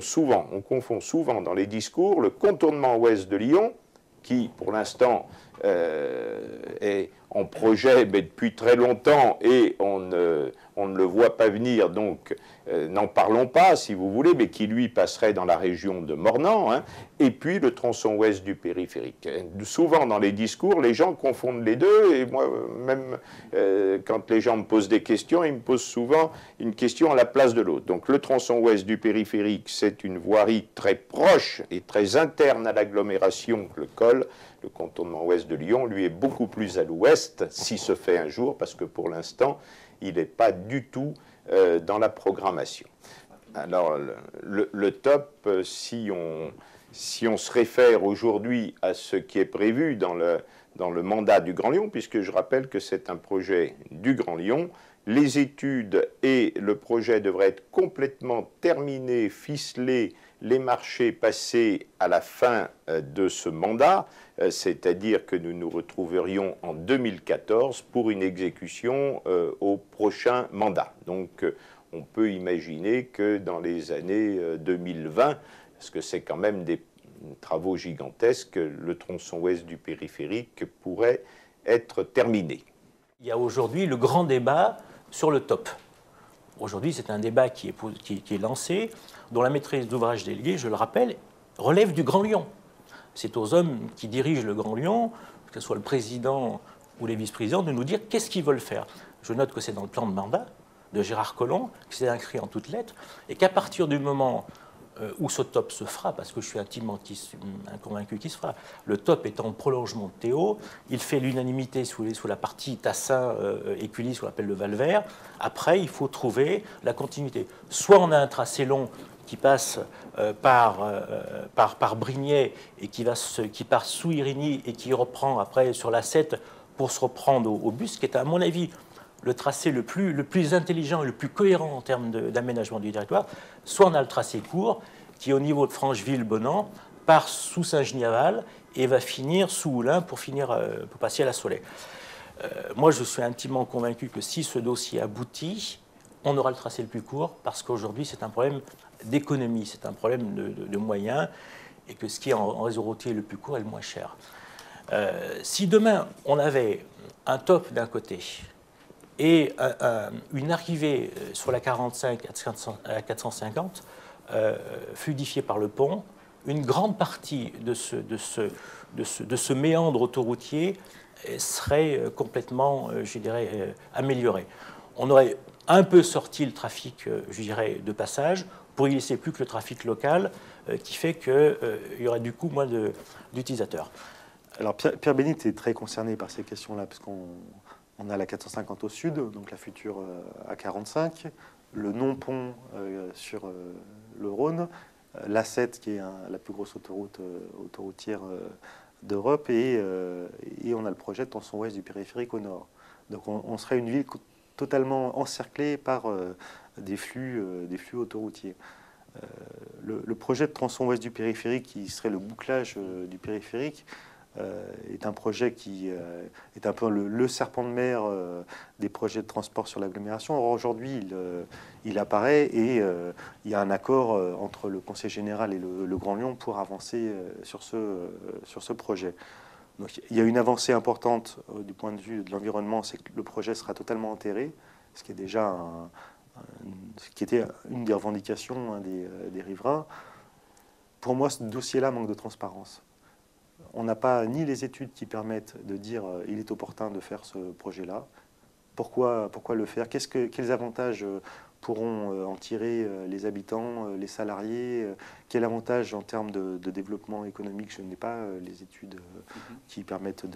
Speaker 7: souvent dans les discours le contournement ouest de Lyon, qui pour l'instant est en projet mais depuis très longtemps et on ne le voit pas venir, donc n'en parlons pas si vous voulez, mais qui lui passerait dans la région de Mornan, hein, et puis le tronçon ouest du périphérique. Souvent dans les discours, les gens confondent les deux, et moi même quand les gens me posent des questions, ils me posent souvent une question à la place de l'autre. Donc le tronçon ouest du périphérique, c'est une voirie très proche et très interne à l'agglomération, le col. Le contournement ouest de Lyon, lui, est beaucoup plus à l'ouest, s'il se fait un jour, parce que pour l'instant, il n'est pas du tout dans la programmation. Alors, le top, si on se réfère aujourd'hui à ce qui est prévu dans le mandat du Grand Lyon, puisque je rappelle que c'est un projet du Grand Lyon, les études et le projet devraient être complètement terminés, ficelés, les marchés passés à la fin de ce mandat, c'est-à-dire que nous nous retrouverions en 2014 pour une exécution au prochain mandat. Donc on peut imaginer que dans les années 2020, parce que c'est quand même des travaux gigantesques, le tronçon ouest du périphérique pourrait être terminé.
Speaker 9: Il y a aujourd'hui le grand débat sur le top. Aujourd'hui, c'est un débat qui est lancé, dont la maîtrise d'ouvrage déléguée, je le rappelle, relève du Grand Lyon. C'est aux hommes qui dirigent le Grand Lyon, que ce soit le président ou les vice-présidents, de nous dire qu'est-ce qu'ils veulent faire. Je note que c'est dans le plan de mandat de Gérard Collomb, que c'est inscrit en toutes lettres, et qu'à partir du moment où ce top se fera, parce que je suis intimement convaincu qu'il se fera, le top étant le prolongement de Théo, il fait l'unanimité sous la partie Tassin-Écully, ce qu'on appelle le Val-Vert. Après, il faut trouver la continuité. Soit on a un tracé long qui passe par Brignais et qui part sous Irigny et qui reprend après sur la 7 pour se reprendre au bus, qui est à mon avis le tracé le plus intelligent et le plus cohérent en termes d'aménagement du territoire. Soit on a le tracé court, qui est au niveau de Francheville-Bonan, part sous Saint-Genis-Aval et va finir sous Oulin pour passer à la Soleil. Moi, je suis intimement convaincu que si ce dossier aboutit, on aura le tracé le plus court, parce qu'aujourd'hui, c'est un problème d'économie, c'est un problème de moyens, et que ce qui est en réseau routier le plus court est le moins cher. Si demain, on avait un top d'un côté et une arrivée sur la 45 à 450, fluidifiée par le pont, une grande partie de ce méandre autoroutier serait complètement, je dirais, améliorée. On aurait un peu sorti le trafic, je dirais, de passage pour y laisser plus que le trafic local, qui fait qu'il y aurait du coup moins d'utilisateurs.
Speaker 6: Alors Pierre Bénite est très concerné par ces questions-là, parce qu'on a la 450 au sud, donc la future A45, le non-pont sur le Rhône, l'A7 qui est la plus grosse autoroutière d'Europe, et on a le projet de tronçon ouest du périphérique au nord. Donc on serait une ville totalement encerclée par des flux autoroutiers. Le projet de tronçon ouest du périphérique, qui serait le bouclage du périphérique, est un projet qui est un peu le serpent de mer des projets de transport sur l'agglomération. Or aujourd'hui, il apparaît et il y a un accord entre le Conseil général et le Grand Lyon pour avancer sur ce projet. Donc, il y a une avancée importante du point de vue de l'environnement, c'est que le projet sera totalement enterré, ce qui est déjà ce qui était une des revendications des riverains. Pour moi, ce dossier-là manque de transparence. On n'a pas ni les études qui permettent de dire il est opportun de faire ce projet-là. Pourquoi le faire? Quels avantages pourront en tirer les habitants, les salariés? Quel avantage en termes de développement économique? Je n'ai pas les études qui permettent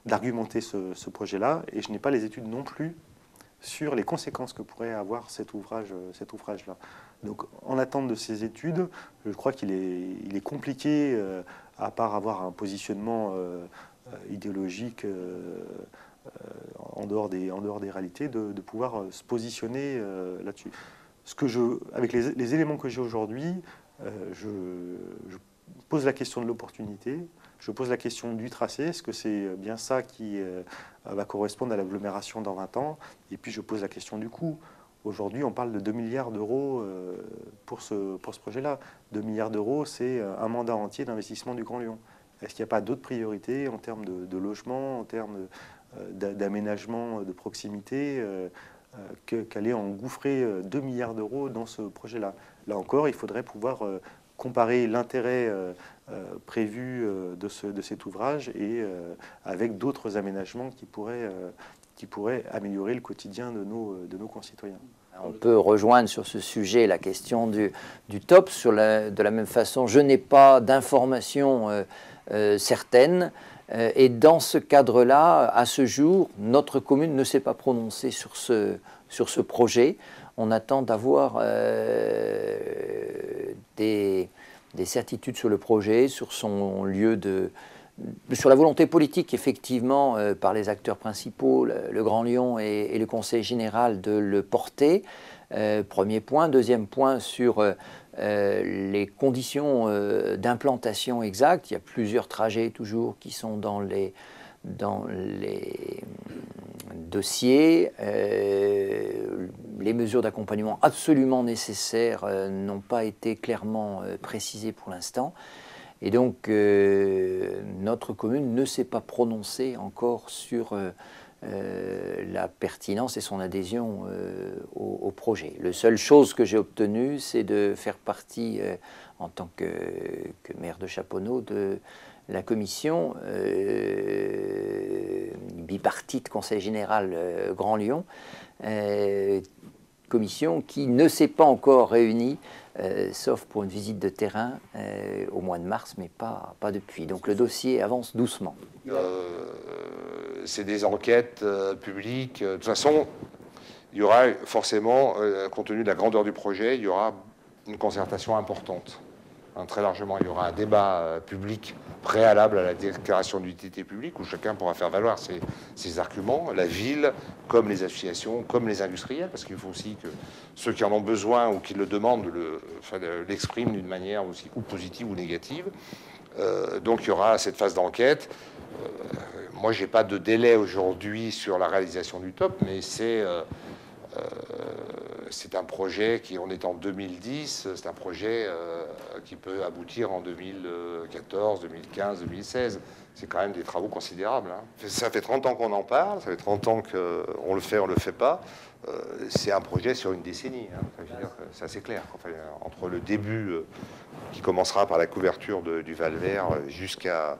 Speaker 6: d'argumenter ce projet-là, et je n'ai pas les études non plus sur les conséquences que pourrait avoir cet ouvrage-là. Donc, en attente de ces études, je crois qu'il est compliqué, à part avoir un positionnement idéologique en dehors des réalités, de pouvoir se positionner là-dessus. Avec les éléments que j'ai aujourd'hui, je pose la question de l'opportunité. Je pose la question du tracé, est-ce que c'est bien ça qui va correspondre à l'agglomération dans 20 ans? Et puis je pose la question du coût. Aujourd'hui, on parle de 2 milliards d'euros pour ce projet-là. 2 milliards d'euros, c'est un mandat entier d'investissement du Grand Lyon. Est-ce qu'il n'y a pas d'autres priorités en termes de logement, en termes d'aménagement de proximité, qu'aller engouffrer 2 milliards d'euros dans ce projet-là? Là encore, il faudrait pouvoir comparer l'intérêt prévu de cet ouvrage et avec d'autres aménagements qui pourraient améliorer le quotidien de nos concitoyens.
Speaker 15: On peut rejoindre sur ce sujet la question du top. De la même façon, je n'ai pas d'informations certaines. Et dans ce cadre-là, à ce jour, notre commune ne s'est pas prononcée sur ce projet. On attend d'avoir des certitudes sur le projet, sur son lieu sur la volonté politique, effectivement, par les acteurs principaux, le Grand Lyon et le Conseil général, de le porter. Premier point. Deuxième point, sur les conditions d'implantation exactes. Il y a plusieurs trajets toujours qui sont dans les dossiers. Les mesures d'accompagnement absolument nécessaires n'ont pas été clairement précisées pour l'instant. Et donc, notre commune ne s'est pas prononcée encore sur la pertinence et son adhésion au projet. La seule chose que j'ai obtenue, c'est de faire partie, en tant que maire de Chaponneau, de la commission bipartite Conseil général Grand Lyon, commission qui ne s'est pas encore réunie, sauf pour une visite de terrain au mois de mars, mais pas depuis. Donc le dossier avance doucement.
Speaker 8: C'est des enquêtes publiques. De toute façon, il y aura forcément, compte tenu de la grandeur du projet, il y aura une concertation importante. Très largement, il y aura un débat public préalable à la déclaration d'utilité publique, où chacun pourra faire valoir ses arguments, la ville, comme les associations, comme les industriels, parce qu'il faut aussi que ceux qui en ont besoin ou qui le demandent l'expriment d'une manière aussi ou positive ou négative. Donc il y aura cette phase d'enquête. Moi, je n'ai pas de délai aujourd'hui sur la réalisation du top, mais c'est un projet qui, on est en 2010, c'est un projet qui peut aboutir en 2014, 2015, 2016. C'est quand même des travaux considérables. Hein. Ça fait 30 ans qu'on en parle, ça fait 30 ans qu'on le fait, on ne le fait pas. C'est un projet sur une décennie. Hein. Enfin, je veux dire, c'est assez clair. Enfin, entre le début qui commencera par la couverture du Val-Vert jusqu'à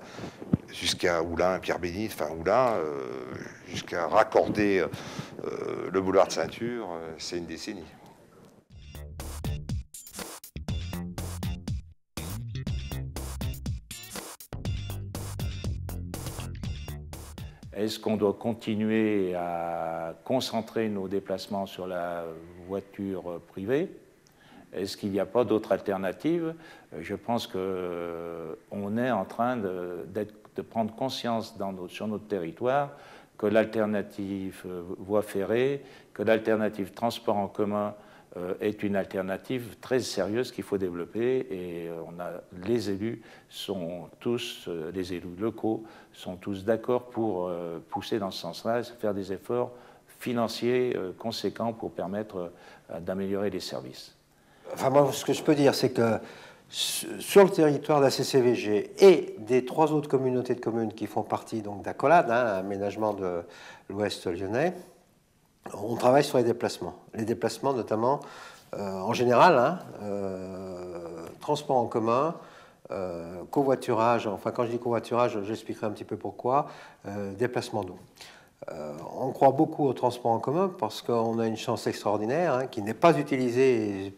Speaker 8: Oulin, Pierre-Bénite, enfin Oulin, jusqu'à raccorder le boulevard de Ceinture, c'est une décennie.
Speaker 2: Est-ce qu'on doit continuer à concentrer nos déplacements sur la voiture privée? Est-ce qu'il n'y a pas d'autre alternative? Je pense qu'on est en train de prendre conscience sur notre territoire que l'alternative voie ferrée, que l'alternative transport en commun est une alternative très sérieuse qu'il faut développer, et les élus sont tous, les élus locaux sont tous d'accord pour pousser dans ce sens-là, faire des efforts financiers conséquents pour permettre d'améliorer les services.
Speaker 11: Enfin, moi, ce que je peux dire, c'est que sur le territoire de la CCVG et des 3 autres communautés de communes qui font partie d'Accolade, aménagement de l'Ouest lyonnais, on travaille sur les déplacements. Les déplacements, notamment, en général, transport en commun, covoiturage. Enfin, quand je dis covoiturage, j'expliquerai un petit peu pourquoi. Déplacement doux. On croit beaucoup au transport en commun parce qu'on a une chance extraordinaire qui n'est pas utilisée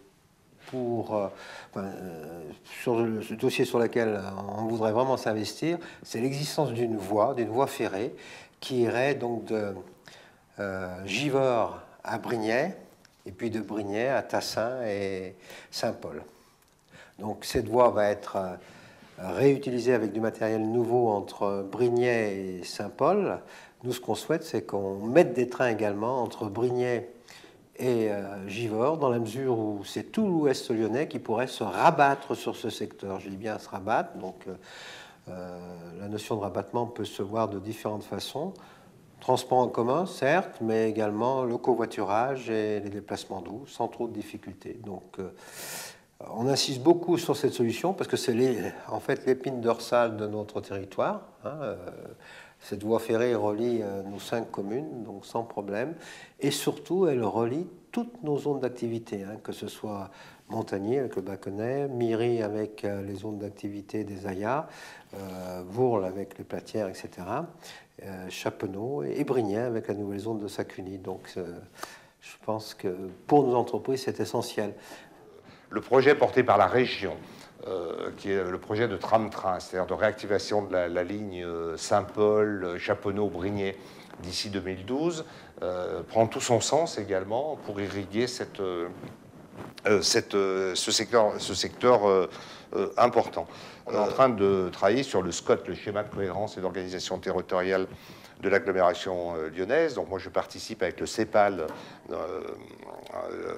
Speaker 11: sur le dossier sur lequel on voudrait vraiment s'investir. C'est l'existence d'une voie ferrée qui irait donc de Givors à Brignais, et puis de Brignais à Tassin et Saint-Paul. Donc cette voie va être réutilisée avec du matériel nouveau entre Brignais et Saint-Paul. Nous, ce qu'on souhaite, c'est qu'on mette des trains également entre Brignais et Givors, dans la mesure où c'est tout l'Ouest lyonnais qui pourrait se rabattre sur ce secteur. Je dis bien se rabattre, donc la notion de rabattement peut se voir de différentes façons. Transport en commun, certes, mais également le covoiturage et les déplacements doux, sans trop de difficultés. Donc, on insiste beaucoup sur cette solution parce que c'est en fait l'épine dorsale de notre territoire. Cette voie ferrée relie nos 5 communes, donc sans problème. Et surtout, elle relie toutes nos zones d'activité, que ce soit Montagny avec le Baconnais, Miry avec les zones d'activité des Ayas, Vourles avec les Platières, etc. Chappeneau et Brignais avec la nouvelle zone de Sacuny. Donc je pense que pour nos entreprises, c'est essentiel.
Speaker 8: Le projet porté par la région, qui est le projet de tram-train, c'est-à-dire de réactivation de la ligne Saint-Paul, Chappeneau, d'ici 2012, prend tout son sens également pour irriguer ce secteur important. On est en train de travailler sur le SCOT, le schéma de cohérence et d'organisation territoriale de l'agglomération lyonnaise. Donc moi je participe avec le CEPAL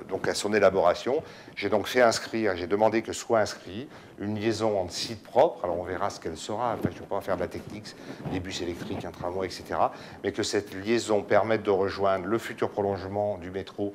Speaker 8: donc à son élaboration. J'ai donc fait inscrire, j'ai demandé que soit inscrit une liaison en site propre. Alors on verra ce qu'elle sera. Enfin, je ne vais pas faire de la technique, des bus électriques, un tramway, etc. Mais que cette liaison permette de rejoindre le futur prolongement du métro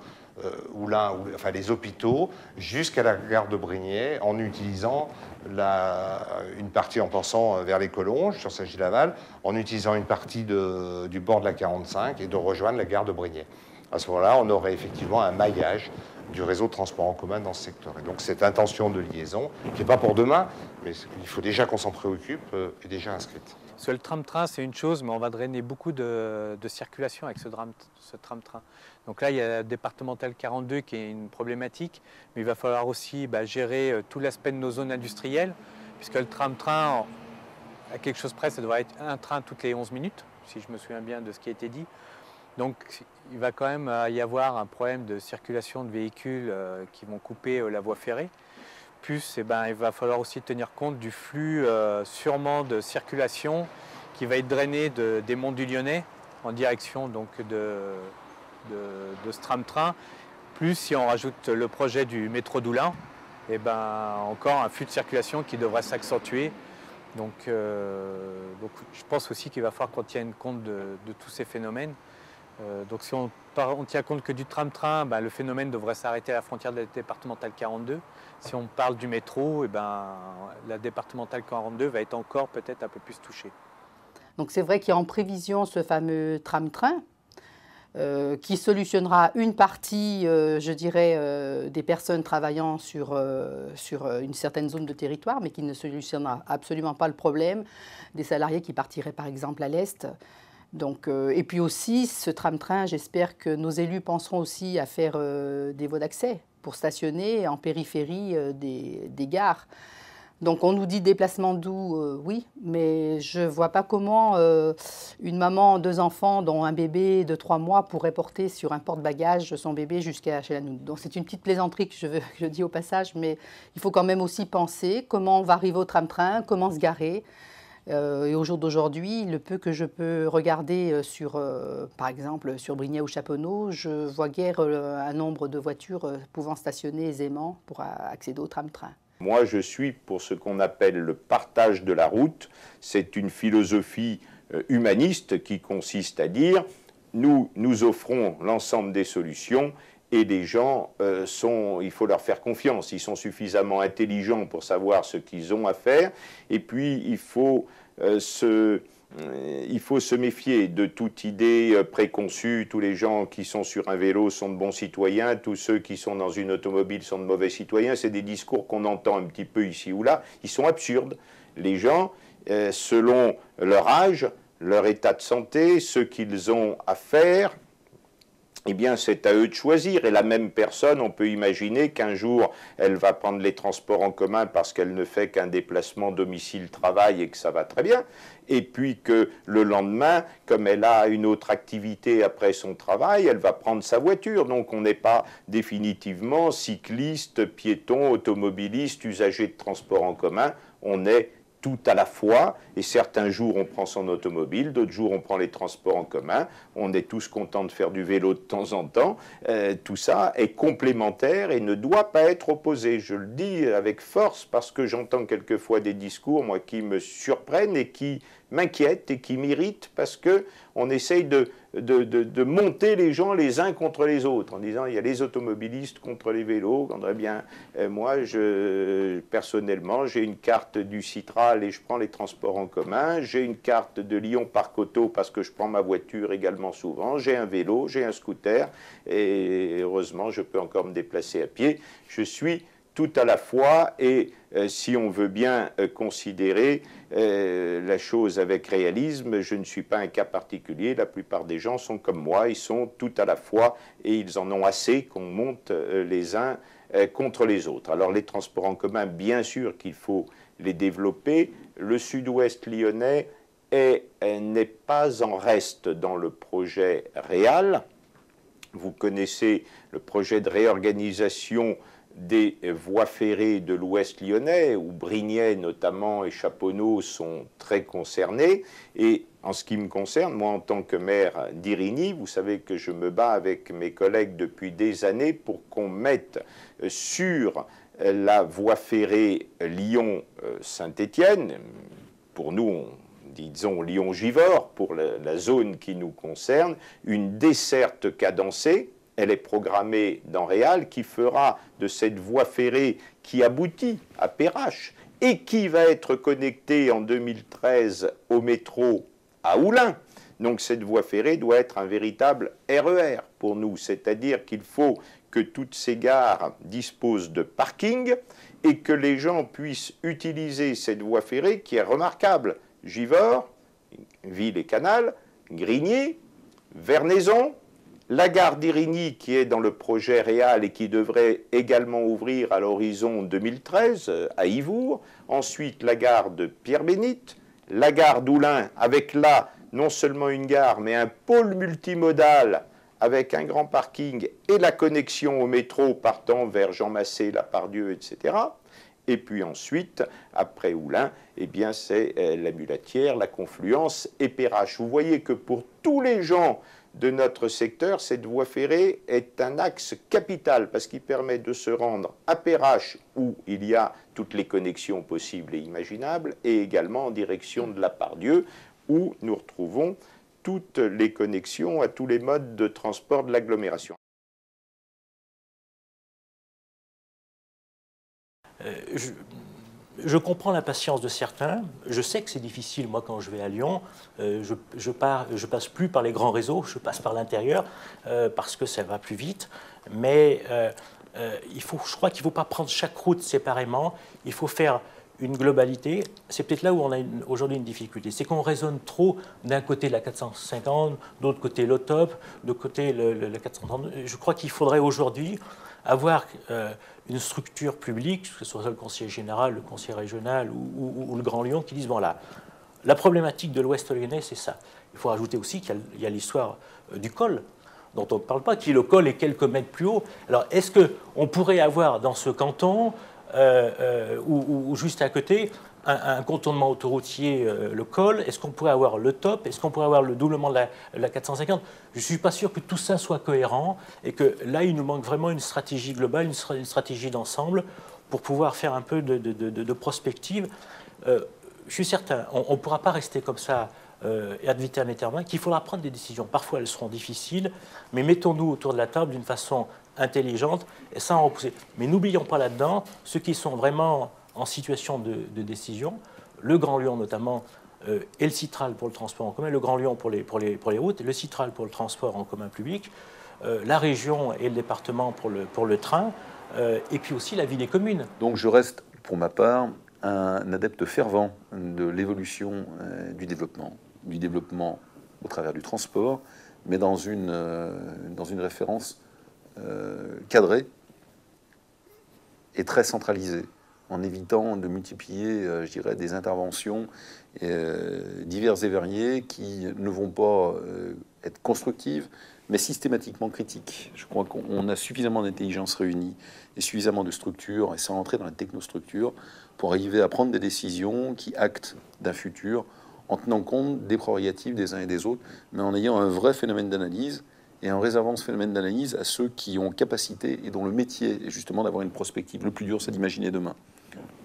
Speaker 8: enfin les hôpitaux, jusqu'à la gare de Brignais, en utilisant une partie en pensant vers les Collonges, sur Saint-Gilles-Laval, en utilisant une partie du bord de la 45 et de rejoindre la gare de Brignais. À ce moment-là, on aurait effectivement un maillage du réseau de transport en commun dans ce secteur. Et donc cette intention de liaison, qui n'est pas pour demain, mais il faut déjà qu'on s'en préoccupe, est déjà inscrite.
Speaker 13: Parce que le tram-train, c'est une chose, mais on va drainer beaucoup de circulation avec ce tram-train. Donc là, il y a la départementale 42 qui est une problématique, mais il va falloir aussi gérer tout l'aspect de nos zones industrielles, puisque le tram-train, à quelque chose près, ça devrait être un train toutes les 11 minutes, si je me souviens bien de ce qui a été dit. Donc il va quand même y avoir un problème de circulation de véhicules qui vont couper la voie ferrée. plus, eh ben, il va falloir aussi tenir compte du flux sûrement de circulation qui va être drainé des monts du Lyonnais en direction donc, de ce tram-train. Plus si on rajoute le projet du métro d'Oulin, eh ben, encore un flux de circulation qui devrait s'accentuer. Donc je pense aussi qu'il va falloir qu'on tienne compte de tous ces phénomènes. Donc si on tient compte que du tram-train, ben, le phénomène devrait s'arrêter à la frontière de la départementale 42. Si on parle du métro, eh ben, la départementale 42 va être encore peut-être un peu plus touchée.
Speaker 4: Donc c'est vrai qu'il y a en prévision ce fameux tram-train qui solutionnera une partie, je dirais, des personnes travaillant sur une certaine zone de territoire, mais qui ne solutionnera absolument pas le problème des salariés qui partiraient par exemple à l'Est. Donc, et puis aussi, ce tram-train, j'espère que nos élus penseront aussi à faire des voies d'accès pour stationner en périphérie des gares. Donc on nous dit déplacement doux, oui, mais je ne vois pas comment une maman, 2 enfants, dont un bébé de 3 mois, pourrait porter sur un porte-bagages son bébé jusqu'à chez la nounou. Donc c'est une petite plaisanterie que je dis au passage, mais il faut quand même aussi penser comment on va arriver au tram-train, comment se garer. Et au jour d'aujourd'hui, le peu que je peux regarder par exemple sur Brignais ou Chaponneau, je vois guère un nombre de voitures pouvant stationner aisément pour accéder au tram-train.
Speaker 7: Moi, je suis pour ce qu'on appelle le partage de la route. C'est une philosophie humaniste qui consiste à dire nous offrons l'ensemble des solutions et les gens, il faut leur faire confiance. Ils sont suffisamment intelligents pour savoir ce qu'ils ont à faire. Et puis, il faut se méfier de toute idée préconçue. Tous les gens qui sont sur un vélo sont de bons citoyens. Tous ceux qui sont dans une automobile sont de mauvais citoyens. C'est des discours qu'on entend un petit peu ici ou là. Ils sont absurdes. Les gens, selon leur âge, leur état de santé, ce qu'ils ont à faire, eh bien, c'est à eux de choisir. Et la même personne, on peut imaginer qu'un jour, elle va prendre les transports en commun parce qu'elle ne fait qu'un déplacement domicile-travail et que ça va très bien. Et puis que le lendemain, comme elle a une autre activité après son travail, elle va prendre sa voiture. Donc on n'est pas définitivement cycliste, piéton, automobiliste, usager de transport en commun. On est tout à la fois, et certains jours on prend son automobile, d'autres jours on prend les transports en commun, on est tous contents de faire du vélo de temps en temps, tout ça est complémentaire et ne doit pas être opposé. Je le dis avec force parce que j'entends quelquefois des discours, moi, qui me surprennent et qui m'inquiètent et qui m'irritent parce qu'on essaye de monter les gens les uns contre les autres en disant il y a les automobilistes contre les vélos. Bien, moi, personnellement, j'ai une carte du Citral et je prends les transports en commun. J'ai une carte de Lyon Parc Auto parce que je prends ma voiture également souvent. J'ai un vélo, j'ai un scooter et heureusement, je peux encore me déplacer à pied. Je suis tout à la fois et si on veut bien considérer la chose avec réalisme, je ne suis pas un cas particulier. La plupart des gens sont comme moi, ils sont tout à la fois et ils en ont assez qu'on monte les uns contre les autres. Alors les transports en commun, bien sûr qu'il faut les développer. Le sud-ouest lyonnais n'est pas en reste dans le projet réal. Vous connaissez le projet de réorganisation des voies ferrées de l'ouest lyonnais, où Brignais notamment et Chaponneau sont très concernés. Et en ce qui me concerne, moi en tant que maire d'Irigny, vous savez que je me bats avec mes collègues depuis des années pour qu'on mette sur la voie ferrée Lyon-Saint-Étienne, pour nous, disons Lyon-Givors, pour la zone qui nous concerne, une desserte cadencée. Elle est programmée dans Réal, qui fera de cette voie ferrée qui aboutit à Perrache et qui va être connectée en 2013 au métro à Oulin. Donc cette voie ferrée doit être un véritable RER pour nous, c'est-à-dire qu'il faut que toutes ces gares disposent de parking et que les gens puissent utiliser cette voie ferrée qui est remarquable. Givors, Ville et Canal, Grigny, Vernaison, la gare d'Irigny qui est dans le projet Réal et qui devrait également ouvrir à l'horizon 2013 à Ivour. Ensuite, la gare de Pierre-Bénite, la gare d'Oulin avec là non seulement une gare mais un pôle multimodal avec un grand parking et la connexion au métro partant vers Jean Massé, La Pardieu, etc. Et puis ensuite, après Oulin, eh bien c'est la Mulatière, la Confluence et Perrache. Vous voyez que pour tous les gens de notre secteur, cette voie ferrée est un axe capital parce qu'il permet de se rendre à Perrache où il y a toutes les connexions possibles et imaginables et également en direction de la Pardieu où nous retrouvons toutes les connexions à tous les modes de transport de l'agglomération.
Speaker 9: Je comprends l'impatience de certains. Je sais que c'est difficile. Moi, quand je vais à Lyon, je passe plus par les grands réseaux, je passe par l'intérieur parce que ça va plus vite. Mais je crois qu'il ne faut pas prendre chaque route séparément. Il faut faire une globalité. C'est peut-être là où on a aujourd'hui une difficulté. C'est qu'on raisonne trop d'un côté la 450, de l'autre côté l'Autop, de l'autre côté la 430. Je crois qu'il faudrait aujourd'hui avoir une structure publique, que ce soit le conseiller général, le conseiller régional ou le Grand Lyon, qui disent, bon là, la problématique de l'Ouest lyonnais, c'est ça. Il faut rajouter aussi qu'il y a l'histoire du col, dont on ne parle pas, qui le col est quelques mètres plus haut. Alors, est-ce qu'on pourrait avoir dans ce canton, ou juste à côté, un contournement autoroutier, le col? Est-ce qu'on pourrait avoir le top? Est-ce qu'on pourrait avoir le doublement de la 450? Je ne suis pas sûr que tout ça soit cohérent et que là, il nous manque vraiment une stratégie globale, une stratégie d'ensemble pour pouvoir faire un peu de prospective. Je suis certain, on ne pourra pas rester comme ça ad vitam aeternam, qu'il faudra prendre des décisions. Parfois, elles seront difficiles, mais mettons-nous autour de la table d'une façon intelligente et sans repousser. Mais n'oublions pas là-dedans ceux qui sont vraiment en situation de décision, le Grand Lyon notamment, et le Citral pour le transport en commun, le Grand Lyon pour les routes, le Citral pour le transport en commun public, la région et le département pour le train, et puis aussi la ville et communes.
Speaker 3: Donc je reste, pour ma part, un adepte fervent de l'évolution du développement au travers du transport, mais dans une référence cadrée et très centralisée, en évitant de multiplier, je dirais, des interventions diverses et variées qui ne vont pas être constructives, mais systématiquement critiques. Je crois qu'on a suffisamment d'intelligence réunie et suffisamment de structures, et sans entrer dans la technostructure, pour arriver à prendre des décisions qui actent d'un futur en tenant compte des prérogatives des uns et des autres, mais en ayant un vrai phénomène d'analyse et en réservant ce phénomène d'analyse à ceux qui ont capacité et dont le métier est justement d'avoir une prospective. Le plus dur, c'est d'imaginer demain.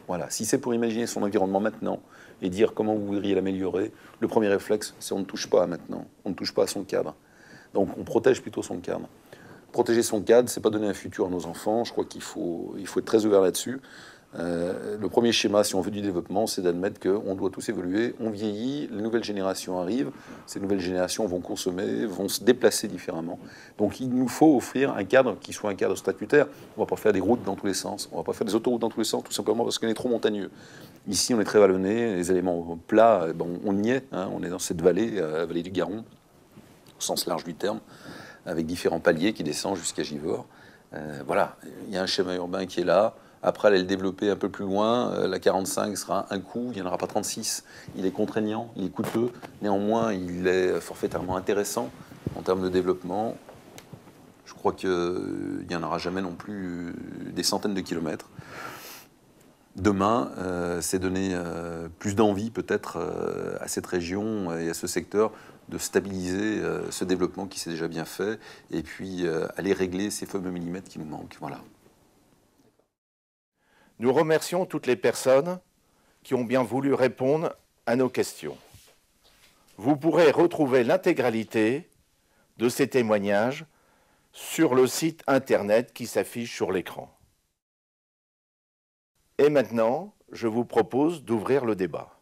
Speaker 3: Voilà. Si c'est pour imaginer son environnement maintenant et dire comment vous voudriez l'améliorer, le premier réflexe, c'est on ne touche pas à maintenant, on ne touche pas à son cadre. Donc on protège plutôt son cadre. Protéger son cadre, c'est pas donner un futur à nos enfants. Je crois qu'il faut être très ouvert là-dessus. Le premier schéma, si on veut du développement, c'est d'admettre qu'on doit tous évoluer. On vieillit, les nouvelles générations arrivent. Ces nouvelles générations vont consommer, vont se déplacer différemment. Donc il nous faut offrir un cadre qui soit un cadre statutaire. On ne va pas faire des routes dans tous les sens. On ne va pas faire des autoroutes dans tous les sens, tout simplement parce qu'on est trop montagneux. Ici, on est très vallonné. Les éléments plats, on y est. Hein, on est dans cette vallée, la vallée du Garonne, au sens large du terme, avec différents paliers qui descendent jusqu'à Givors. Voilà, il y a un schéma urbain qui est là. Après, aller le développer un peu plus loin, la 45 sera un coût, il n'y en aura pas 36. Il est contraignant, il est coûteux. Néanmoins, il est forfaitairement intéressant en termes de développement. Je crois qu'il n'y en aura jamais non plus des centaines de kilomètres. Demain, c'est donner plus d'envie peut-être à cette région et à ce secteur de stabiliser ce développement qui s'est déjà bien fait et puis aller régler ces fameux millimètres qui nous manquent. Voilà.
Speaker 1: Nous remercions toutes les personnes qui ont bien voulu répondre à nos questions. Vous pourrez retrouver l'intégralité de ces témoignages sur le site internet qui s'affiche sur l'écran. Et maintenant, je vous propose d'ouvrir le débat.